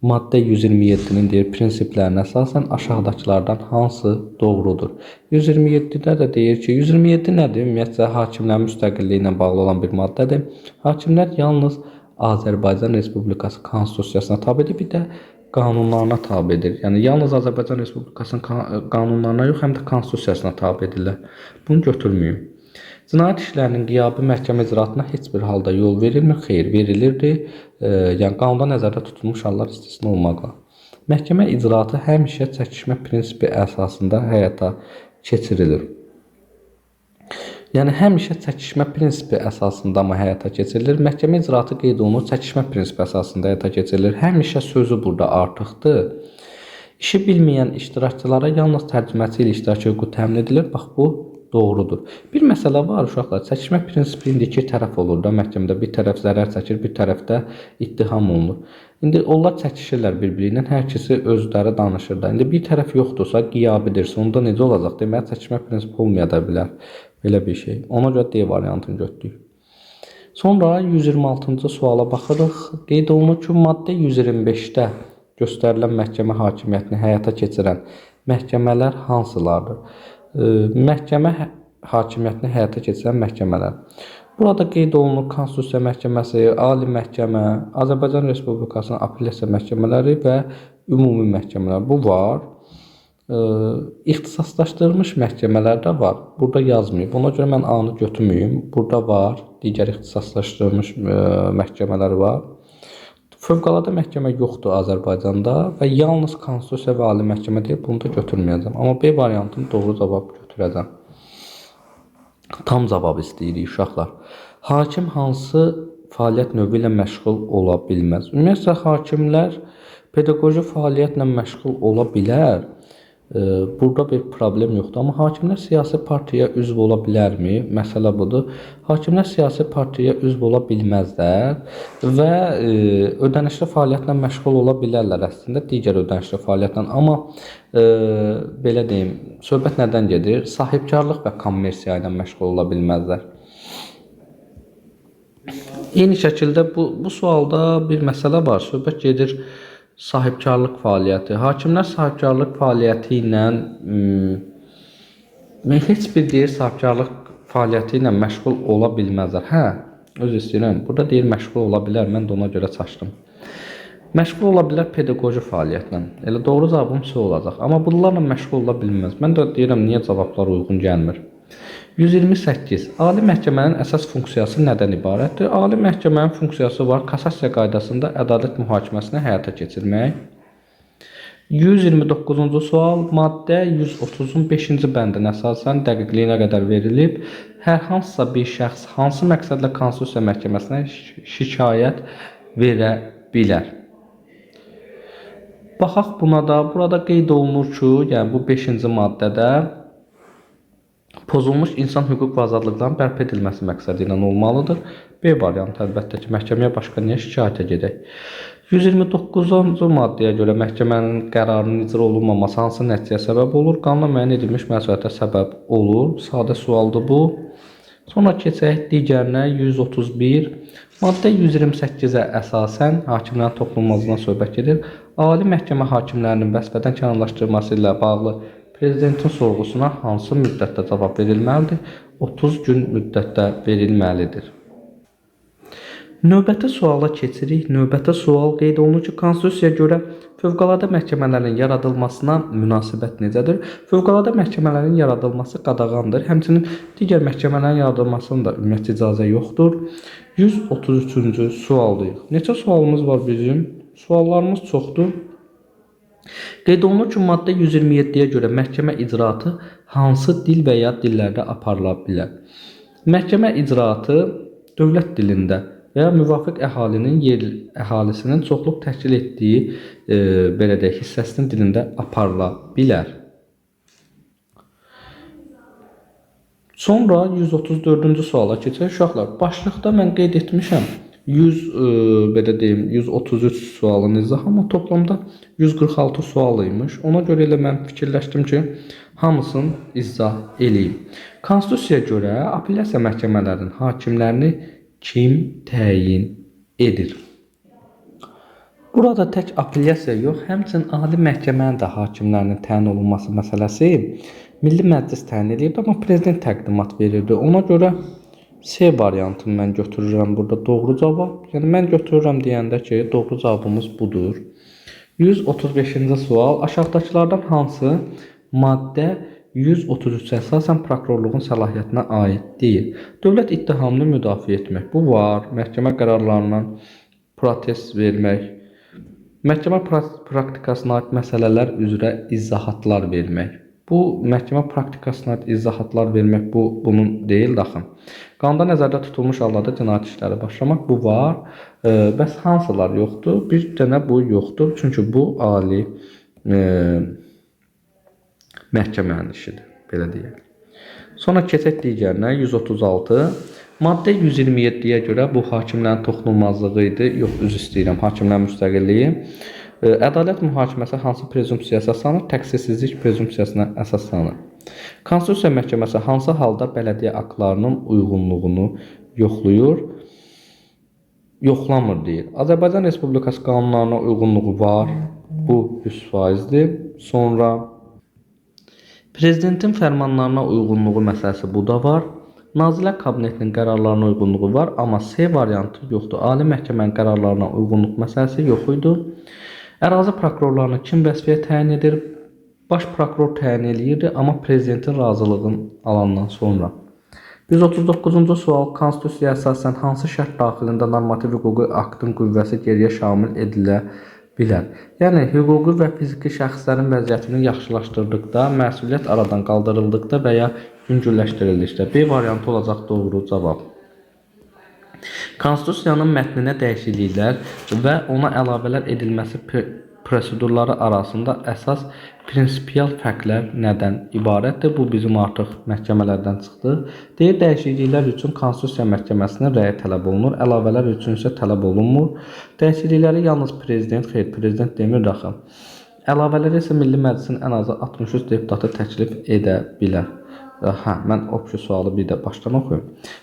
maddə 127-nin deyir prinsiplərinə əsasən aşağıdakılardan hansı doğrudur? 127-də də deyir ki, 127 nədir? Ümumiyyətlə hakimlərin müstəqilliyi ilə bağlı olan bir maddədir. Hakimlər yalnız Azərbaycan Respublikası konstitusiyasına tabedir, bir də qanunlarına tabedir. Yəni yalnız Azərbaycan Respublikasının qanunlarına yox, həm də konstitusiyasına tabedirlər. Bunu götürməyin. Cinayət işlərinin qiyabi məhkəmə icraatına heç bir halda yol verilmir, xeyr, verilirdi. Yəni qanunda nəzərdə tutulmuş hallar istisna olmaqla. Məhkəmə icraatı həmişə çəkişmə prinsipi əsasında həyata keçirilir. Yəni həmişə çəkişmə prinsipi əsasında mı həyata keçirilir? Məhkəmə icraatı qeyd olunur, çəkişmə prinsipi əsasında həyata keçirilir. Həmişə sözü burada artıqdır. İşi bilməyən iştirakçılara yalnız tərcüməçi ilə iştirak hüququ təmin edilir. Bax, bu doğrudur. Bir məsələ var uşaqlar. Çəkişmə prinsipində iki tərəf olur da məhkəmədə. Bir tərəf zərər çəkir, bir tərəf də ittiham olunur. İndi onlar çəkişirlər bir-biri ilə, hər ikisi özləri danışır da. İndi bir tərəf yoxdursa, qiyabidirsə, onda necə olacaq? Deməli, çəkişmə prinsipi olmaya da bilər. Belə bir şey. Ona görə D variantını götürdük. Sonra 126-cı suala baxırıq. Qeyd olunur ki, maddə 125-də göstərilən məhkəmə hakimiyyətini həyata keçirən məhkəmələr hansılardır? Məhkəmə hakimiyyətini həyata keçirən məhkəmələr. Burada qeyd olunur Konstitusiya Məhkəməsi, Ali Məhkəmə, Azərbaycan Respublikasının apellyasiya məhkəmələri və ümumi məhkəmələr. Bu var. İxtisaslaşdırılmış məhkəmələr də var. Burada yazmayıb. Ona görə mən A-nı götürməyim. Burada var. Digər ixtisaslaşdırılmış məhkəmələr var. Fövqəladə məhkəmə yoxdur Azərbaycanda və yalnız Konstitusiya və Ali Məhkəmə deyil. Bunu da götürməyəcəm. Amma B variantını doğru cavab götürəcəm. Tam cavab istəyirik uşaqlar. Hakim hansı fəaliyyət növü ilə məşğul ola bilməz? Ümumiyyətlə, hakimlər pedaqoji fəaliyyətlə məşğul ola bilər. Burada bir problem yoxdur. Amma hakimlər siyasi partiyaya üzv ola bilərmi? Məsələ budur. Hakimlər siyasi partiyaya üzv ola bilməzlər və ödənişli fəaliyyətlə məşğul ola bilərlər əslində, digər ödənişli fəaliyyətlə. Amma belə deyim, söhbət nədən gedir? Sahibkarlıq və kommersiya ilə məşğul ola bilməzlər. Eyni şəkildə bu sualda bir məsələ var. Söhbət gedir sahibkarlıq fəaliyyəti. Hakimlər sahibkarlıq fəaliyyəti ilə heç bir deyir sahibkarlıq fəaliyyəti ilə məşğul ola bilməzlər. Hə, öz istəyirəm. Burada deyir məşğul ola bilər. Mən də ona görə çaşdım. Məşğul ola bilər pedaqoji fəaliyyətlə. Elə doğru cavabım C olacaq. Amma bunlarla məşğul ola bilməz. Mən də deyirəm niyə cavablar uyğun gəlmir. 128. Ali məhkəmənin əsas funksiyası nədən ibarətdir? Ali məhkəmənin funksiyası var, kassasiya qaydasında ədalət mühakiməsini həyata keçirmək. 129-cu sual, maddə 130-un 5-ci bəndinə əsasən dəqiqliyinə qədər verilib. Hər hansısa bir şəxs hansı məqsədlə Konstitusiya məhkəməsinə şikayət verə bilər? Baxaq buna da, burada qeyd olunur ki, yəni bu 5-ci maddədə pozulmuş insan hüquq və azadlıqların bərpa edilməsi məqsədi ilə olmalıdır. B variantı əlbəttə ki, məhkəməyə başqa niyə şikayətə gedək? 129-cu maddəyə görə məhkəmənin qərarının icra olunmaması hansı nəticəyə səbəb olur? Qanunla müəyyən edilmiş məsuliyyətə səbəb olur. Sadə sualdır bu. Sonra keçək digərinə 131. Maddə 128-ə əsasən hakimlərin toxunulmazlığından söhbət gedir. Ali məhkəmə hakimlərinin vəzifədən kənarlaşdırılması ilə bağlı prezidentin sorğusuna hansı müddətdə cavab verilməlidir? 30 gün müddətdə verilməlidir. Növbəti suala keçirik. Növbəti sual qeyd olunur ki, Konstitusiyaya görə fövqəladə məhkəmələrin yaradılmasına münasibət necədir? Fövqəladə məhkəmələrin yaradılması qadağandır. Həmçinin digər məhkəmələrin yaradılmasının da ümumiyyətlə icazə yoxdur. 133-cü sualdayıq. Neçə sualımız var bizim? Suallarımız çoxdur. Qeyd olunur ki, maddə 127-yə görə məhkəmə icraatı hansı dil və ya dillərdə aparıla bilər? Məhkəmə icraatı dövlət dilində və ya müvafiq əhalisinin çoxluq təşkil etdiyi belə deyək, hissəsinin dilində aparıla bilər. Sonra 134-cü suala keçək. Uşaqlar, başlıqda mən qeyd etmişəm. 100 belə deyim 133 sualın izahı, amma toplamda 146 sual imiş. Ona görə elə mən fikirləşdim ki, hamısını izah eləyim. Konstitusiyaya görə apellyasiya məhkəmələrinin hakimlərini kim təyin edir? Burada tək apellyasiya yox, həmçinin ali məhkəmənin də hakimlərinin təyin olunması məsələsi Milli Məclis təyin edirdi, amma prezident təqdimat verirdi. Ona görə C variantını mən götürürəm burada doğru cavab. Yəni mən götürürəm deyəndə ki, doğru cavabımız budur. 135-ci sual. Aşağıdakılardan hansı maddə 133-ə əsasən prokurorluğun səlahiyyətinə aid deyil? Dövlət ittihamını müdafiə etmək. Bu var. Məhkəmə qərarlarından protest vermək. Məhkəmə praktikasına aid məsələlər üzrə izahatlar vermək. Bu məhkəmə praktikasına aid izahatlar vermək bunun deyil daxı. Qanunda nəzərdə tutulmuş hallarda cinayət işləri başlamaq bu var. Bəs hansılar yoxdur? Bir dənə bu yoxdur. Çünki bu ali məhkəmənin işidir, belə deyək. Sonra keçək digərinə 136. Maddə 127-yə görə bu hakimlərin toxunulmazlığı idi. Yox, üzr istəyirəm, hakimlərin müstəqilliyi. Ədalət mühakiməsi hansı prezumpsiyaya əsaslanır? Təqsirsizlik prezumpsiyasına əsaslanır. Konstitusiya məhkəməsi hansı halda bələdiyyə aktlarının uyğunluğunu yoxlayır? Yoxlamır deyir. Azərbaycan Respublikası qanunlarına uyğunluğu var. Bu 100%-dir. Sonra prezidentin fərmanlarına uyğunluğu məsələsi bu da var. Nazirlər Kabinetinin qərarlarına uyğunluğu var, amma C variantı yoxdur. Ali məhkəmənin qərarlarına uyğunluq məsələsi yox idi. Ərazi prokurorlarını kim vəzifəyə təyin edir? Baş prokuror təyin edirdi, amma prezidentin razılığını alandan sonra. 139-cu sual. Konstitusiyaya əsasən hansı şərt daxilində normativ hüquqi aktın qüvvəsi geriyə şamil edilə bilər? Yəni, hüquqi və fiziki şəxslərin vəziyyətini yaxşılaşdırdıqda, məsuliyyət aradan qaldırıldıqda və ya yüngülləşdirildikdə. B variantı olacaq doğru cavab. Konstitusiyanın mətninə dəyişikliklər və ona əlavələr edilməsi prosedurları arasında əsas prinsipial fərqlər nədən ibarətdir? Bu bizim artıq məhkəmələrdən çıxdı. Deyir, dəyişikliklər üçün Konstitusiya məhkəməsinin rəyi tələb olunur, əlavələr üçün isə tələb olunmur. Dəyişiklikləri yalnız prezident demir daxı. Əlavələri isə Milli Məclisin ən azı 63 deputatı təklif edə bilər. Mən opsi sualı bir də başdan oxuyum.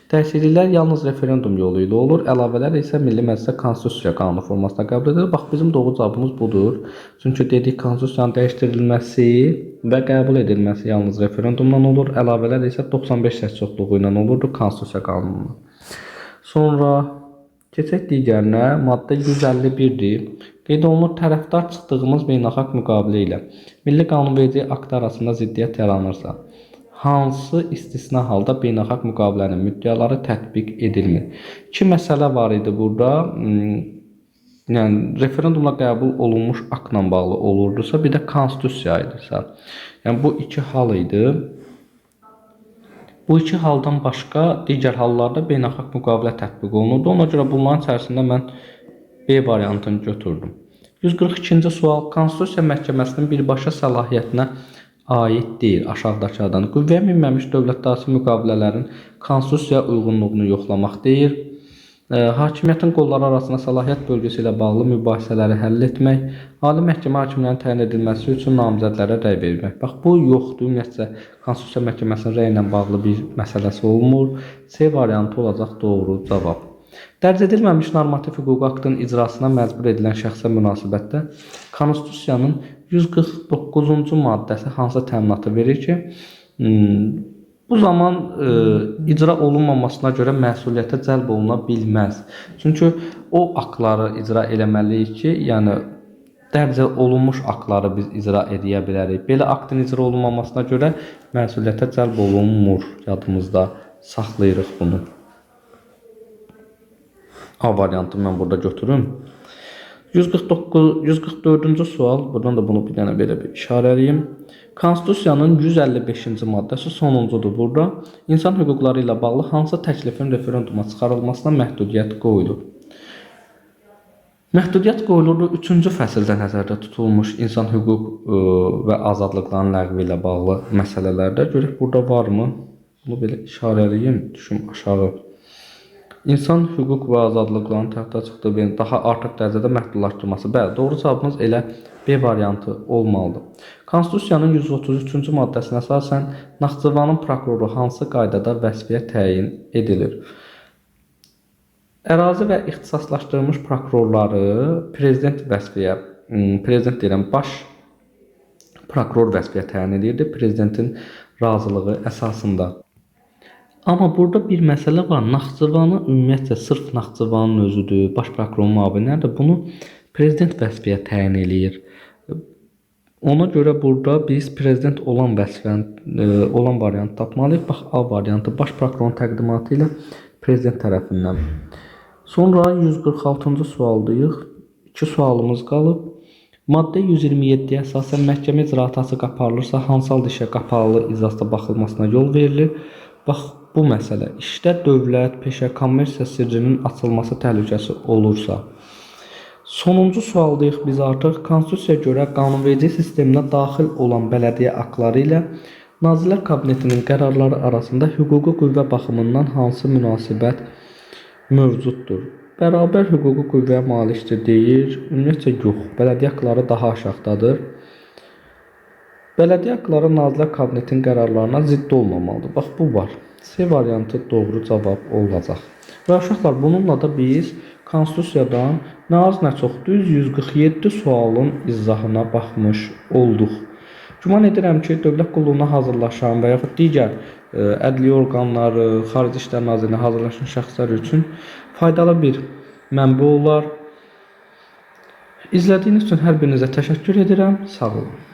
Dəyişikliklər yalnız referendum yolu ilə olur. Əlavələr isə Milli Məclisə Konstitusiya qanunu formasında qəbul edilir. Bax, bizim doğru cavabımız budur. Çünki dedik, Konstitusiyanın dəyişdirilməsi və qəbul edilməsi yalnız referendumdan olur. Əlavələr isə 95 səs çoxluğu ilə olurdu Konstitusiya qanununa. Sonra keçək digərinə, maddə 151-dir. Qeyd olunur, tərəfdar çıxdığımız beynəlxalq müqavilə ilə milli qanunverici akt arasında ziddiyyət yaranırsa, hansı istisna halda beynəlxalq müqavilənin müddəaları tətbiq edilmir? İki məsələ var idi burada. Yəni, referendumla qəbul olunmuş aktla bağlı olurdusa, bir də konstitusiya idisə. Yəni, bu iki hal idi. Bu iki haldan başqa digər hallarda beynəlxalq müqavilə tətbiq olunurdu. Ona görə bunların içərisində mən B variantını götürdüm. 142-ci sual. Konstitusiya məhkəməsinin birbaşa səlahiyyətinə aid deyil aşağıdakılardan. Qüvvəyə minməmiş dövlətlərarası müqavilələrin konstitusiyaya uyğunluğunu yoxlamaq deyir. Hakimiyyətin qolları arasında səlahiyyət bölgüsü ilə bağlı mübahisələri həll etmək, ali məhkəmə hakimlərinin təyin edilməsi üçün namizədlərə rəy vermək. Bax, bu yoxdur. Ümumiyyətcə, Konstitusiya məhkəməsinin rəy ilə bağlı bir məsələsi olmur. C variantı olacaq doğru cavab. Dərc edilməmiş normativ hüquqi aktın icrasına məcbur edilən şəxsə münasibətdə Konstitusiyanın 149-cu maddəsi hansı təminatı verir ki, bu zaman icra olunmamasına görə məsuliyyətə cəlb oluna bilməz. Çünki o aktları icra eləməliyik ki, yəni dərc olunmuş aktları biz icra edə bilərik. Belə aktın icra olunmamasına görə məsuliyyətə cəlb olunmur. Yadımızda saxlayırıq bunu. A variantını mən burada götürüm. 144-cü sual. Buradan da bunu bir dənə belə bir işarələyim. Konstitusiyanın 155-ci maddəsi sonuncudur burada. İnsan hüquqları ilə bağlı hansı təklifin referenduma çıxarılmasına məhdudiyyət qoyulur? Məhdudiyyət qoyulurdu 3-cü fəsildə nəzərdə tutulmuş insan hüquq və azadlıqların ləğvi ilə bağlı məsələlərdə. Görək burada varmı? Bunu belə işarələyim, düşüm aşağı. İnsan hüquq və azadlıqlarının təxta çıxdığı bir daha artıq dərəcədə məhdudlaşdırılması. Bəli, doğru cavabımız elə B variantı olmalıdır. Konstitusiyanın 133-cü maddəsinə əsasən Naxçıvanın prokuroru hansı qaydada vəzifəyə təyin edilir? Ərazi və ixtisaslaşdırılmış prokurorları prezident deyirəm, baş prokuror vəzifəyə təyin edirdi prezidentin razılığı əsasında. Amma burada bir məsələ var. Naxçıvanı ümumiyyətlə sırf Naxçıvanın özüdür, baş prokurorun müavinləridir. Bunu prezident vəzifəyə təyin eləyir. Ona görə burada biz prezident olan vəzifənin olan variantı tapmalıyıq. Bax, A variantı baş prokurorun təqdimatı ilə prezident tərəfindən. Sonra 146-cı sualdayıq. 2 sualımız qalıb. Maddə 127-yə əsasən məhkəmə icraatı açıq aparılırsa, hansı halda işə qapalı iclasda baxılmasına yol verilir? Bax, bu məsələ işdə dövlət, peşə, kommersiya sirrinin açılması təhlükəsi olursa. Sonuncu sualdayıq biz artıq. Konstitusiyaya görə qanunverici sisteminə daxil olan bələdiyyə aktları ilə Nazirlər Kabinetinin qərarları arasında hüquqi qüvvə baxımından hansı münasibət mövcuddur? Bərabər hüquqi qüvvəyə malikdir deyir. Ümumiyyətcə yox. Bələdiyyə aktları daha aşağıdadır. Bələdiyyə aktları Nazirlər Kabinetinin qərarlarına zidd olmamalıdır. Bax, bu var. C variantı doğru cavab olacaq. Və uşaqlar, bununla da biz Konstitusiyadan nə az nə çox düz 147 sualın izahına baxmış olduq. Güman edirəm ki, dövlət qulluğuna hazırlaşan və yaxud digər ədliyyə orqanları, Xarici İşlər Nazirliyinə hazırlaşan şəxslər üçün faydalı bir mənbə olar. İzlədiyiniz üçün hər birinizə təşəkkür edirəm. Sağ olun.